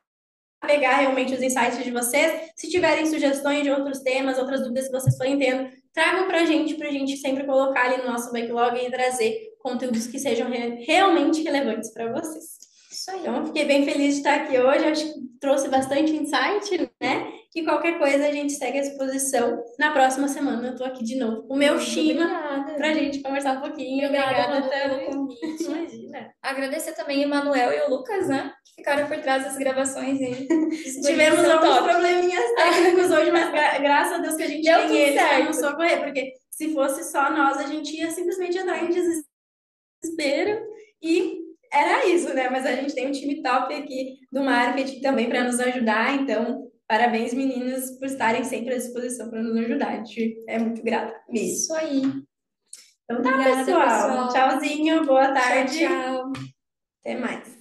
pegar realmente os insights de vocês. Se tiverem sugestões de outros temas, outras dúvidas que vocês forem tendo, tragam pra gente sempre colocar ali no nosso backlog e trazer conteúdos que sejam realmente relevantes para vocês. Isso aí. Então, eu fiquei bem feliz de estar aqui hoje, acho que trouxe bastante insight, né? E qualquer coisa a gente segue à disposição. Na próxima semana eu tô aqui de novo com o meu Shima Obrigada. pra gente conversar um pouquinho. Obrigada, Manu, pelo também. convite. Imagina. Agradecer também o Manuel e o Lucas, né? Que ficaram por trás das gravações aí. Tivemos São alguns top. probleminhas técnicos hoje, mas graças a Deus que a gente Deu tem tudo eles para certo. nos socorrer, porque se fosse só nós, a gente ia simplesmente entrar em desespero e era isso, né? Mas a gente tem um time top aqui do marketing também para nos ajudar, então parabéns, meninas, por estarem sempre à disposição para nos ajudar. A gente é muito grata mesmo. Isso aí. Então tá, Obrigada, pessoal. pessoal. Tchauzinho, boa tarde. Tchau, tchau. Até mais.